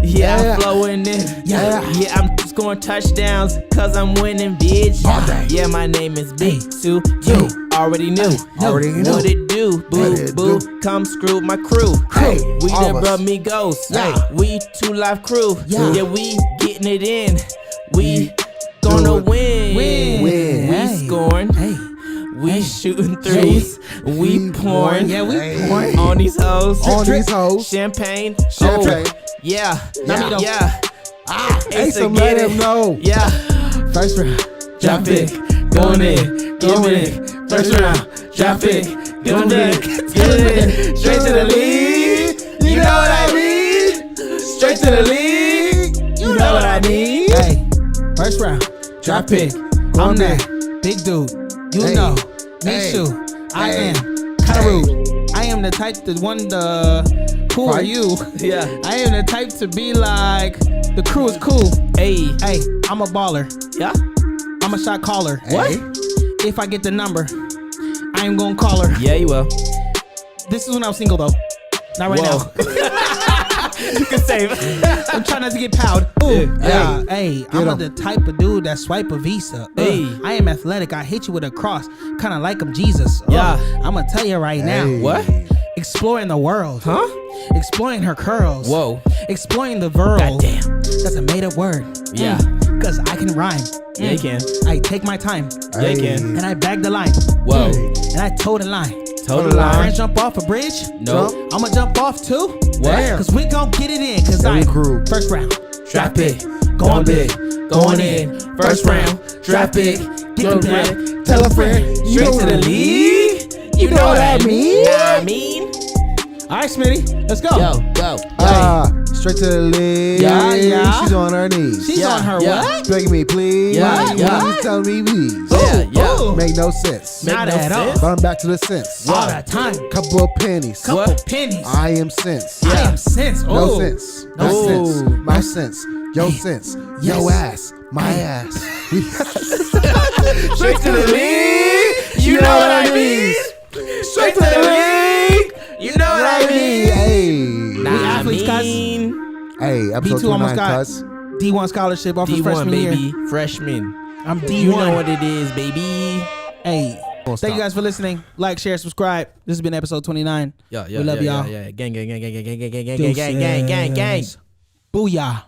S2: Yeah,
S4: Yeah.
S2: I'm flowing in.
S4: Yeah.
S2: Yeah, I'm scoring touchdowns cause I'm winning, bitch.
S4: All day.
S2: Yeah, my name is Big
S3: Hey.
S2: Sue. You already knew.
S4: Already knew.
S2: What it do?
S4: What
S2: Boo,
S4: it
S2: boo.
S4: do?
S2: Come screw my crew.
S4: Hey,
S2: We
S4: all
S2: the
S4: of us.
S2: Migos.
S4: Yeah.
S2: We 2 Live crew.
S3: Yeah.
S2: We getting it in. We
S4: do
S2: gonna
S4: it.
S2: win.
S3: Win.
S2: We
S3: Hey.
S2: scoring.
S3: Hey.
S2: We
S3: Hey.
S2: shooting threes. We pouring.
S3: Yeah, we
S4: Hey.
S3: pouring.
S2: On these hoes.
S4: On these hoes.
S2: Champagne.
S4: Champagne.
S2: Oh, yeah.
S3: Not me though.
S2: Yeah.
S4: Hey,
S2: Ace
S4: so
S2: to get
S4: let him
S2: it.
S4: know.
S2: Yeah.
S3: First round.
S2: Drop it. Going in. Give it. First round. Drop it. Going in. Get it. Straight to the lead. You know what I mean? Straight to the lead. You know what I mean?
S3: Hey, first round. Drop it. I'm that big dude. You
S4: Hey.
S3: know. Me
S4: Hey.
S3: too. I
S4: Hey.
S3: am kind of
S4: Hey.
S3: rude. I am the type that one the who are
S4: Fight.
S3: you?
S2: Yeah.
S3: I am the type to be like the crew is cool.
S2: Hey.
S3: Hey, I'm a baller.
S2: Yeah.
S3: I'm a shot caller.
S4: Hey.
S3: If I get the number, I am gonna call her.
S2: Yeah, you will.
S3: This is when I was single though. Not right
S2: Whoa.
S3: now.
S2: You can save.
S3: I'm trying not to get powed. Ooh,
S2: Yeah.
S3: hey, I'm
S4: him.
S3: the type of dude that swipe a Visa.
S2: Hey.
S3: I am athletic. I hit you with a cross, kind of like I'm Jesus.
S2: Yeah.
S3: I'm gonna tell you right now.
S4: Hey.
S2: What?
S3: Exploring the world.
S2: Huh?
S3: Exploring her curls.
S2: Whoa.
S3: Exploring the world.
S2: Goddamn.
S3: That's a made up word.
S2: Yeah.
S3: Cause I can rhyme.
S2: Yeah, you can.
S3: I take my time
S2: Yeah, you can.
S3: and I bag the line.
S2: Whoa.
S3: And I toe the line.
S2: Toe the line.
S3: Friends jump off a bridge.
S2: Nope.
S3: I'ma jump off too.
S2: What?
S3: Cause we gon' get it in. Cause
S4: Every
S3: I'm
S4: crew.
S3: first round.
S2: Drop it.
S3: Going
S2: big. Going in. First round. Drop it.
S3: Get the
S2: back.
S3: bag.
S4: Tell a friend. You
S2: Straight
S4: know
S2: to the
S4: what I mean.
S2: lead. You know what I mean? Know what I mean?
S3: All right, Smitty, let's go.
S2: Yo, go.
S4: Straight to the lead.
S3: Yeah, yeah.
S4: She's on her knees.
S3: She's
S2: Yeah,
S3: on her
S2: yeah.
S3: what?
S4: Begging me, please.
S2: Yeah, yeah.
S4: Please tell me, please.
S2: Yeah, yeah.
S3: Ooh.
S4: Make no sense.
S2: Make
S3: Not
S2: no
S3: at all.
S2: sense.
S4: But I'm back to the sense.
S3: All the time.
S4: Couple of pennies.
S3: Couple
S2: What?
S3: pennies.
S4: I am sense.
S3: I
S2: Yeah.
S3: am sense.
S4: No
S3: Oh.
S4: sense.
S3: No
S4: No
S2: sense.
S4: sense. My sense. Yo sense. Yo
S3: Yes.
S4: ass. My ass. We
S2: Straight to the lead. You know what I mean? Straight to the lead. You know what I mean?
S4: Hey.
S2: Nah,
S3: We athletes,
S2: I
S3: cuz.
S2: mean.
S4: Hey, episode
S3: B2 almost
S4: 29,
S3: got
S4: cuz.
S3: D1 scholarship off his
S2: D1,
S3: freshman
S2: baby.
S3: year.
S2: Freshman.
S3: I'm D1.
S2: You know what it is, baby.
S3: Hey.
S4: Don't
S3: Thank you
S4: stop.
S3: guys for listening. Like, share, subscribe. This has been episode 29.
S2: Yeah,
S3: We love y'all.
S2: Yeah. Gang, gang, gang, gang, gang, gang, gang, gang, gang, gang, gang, gang, gang.
S3: Booyah.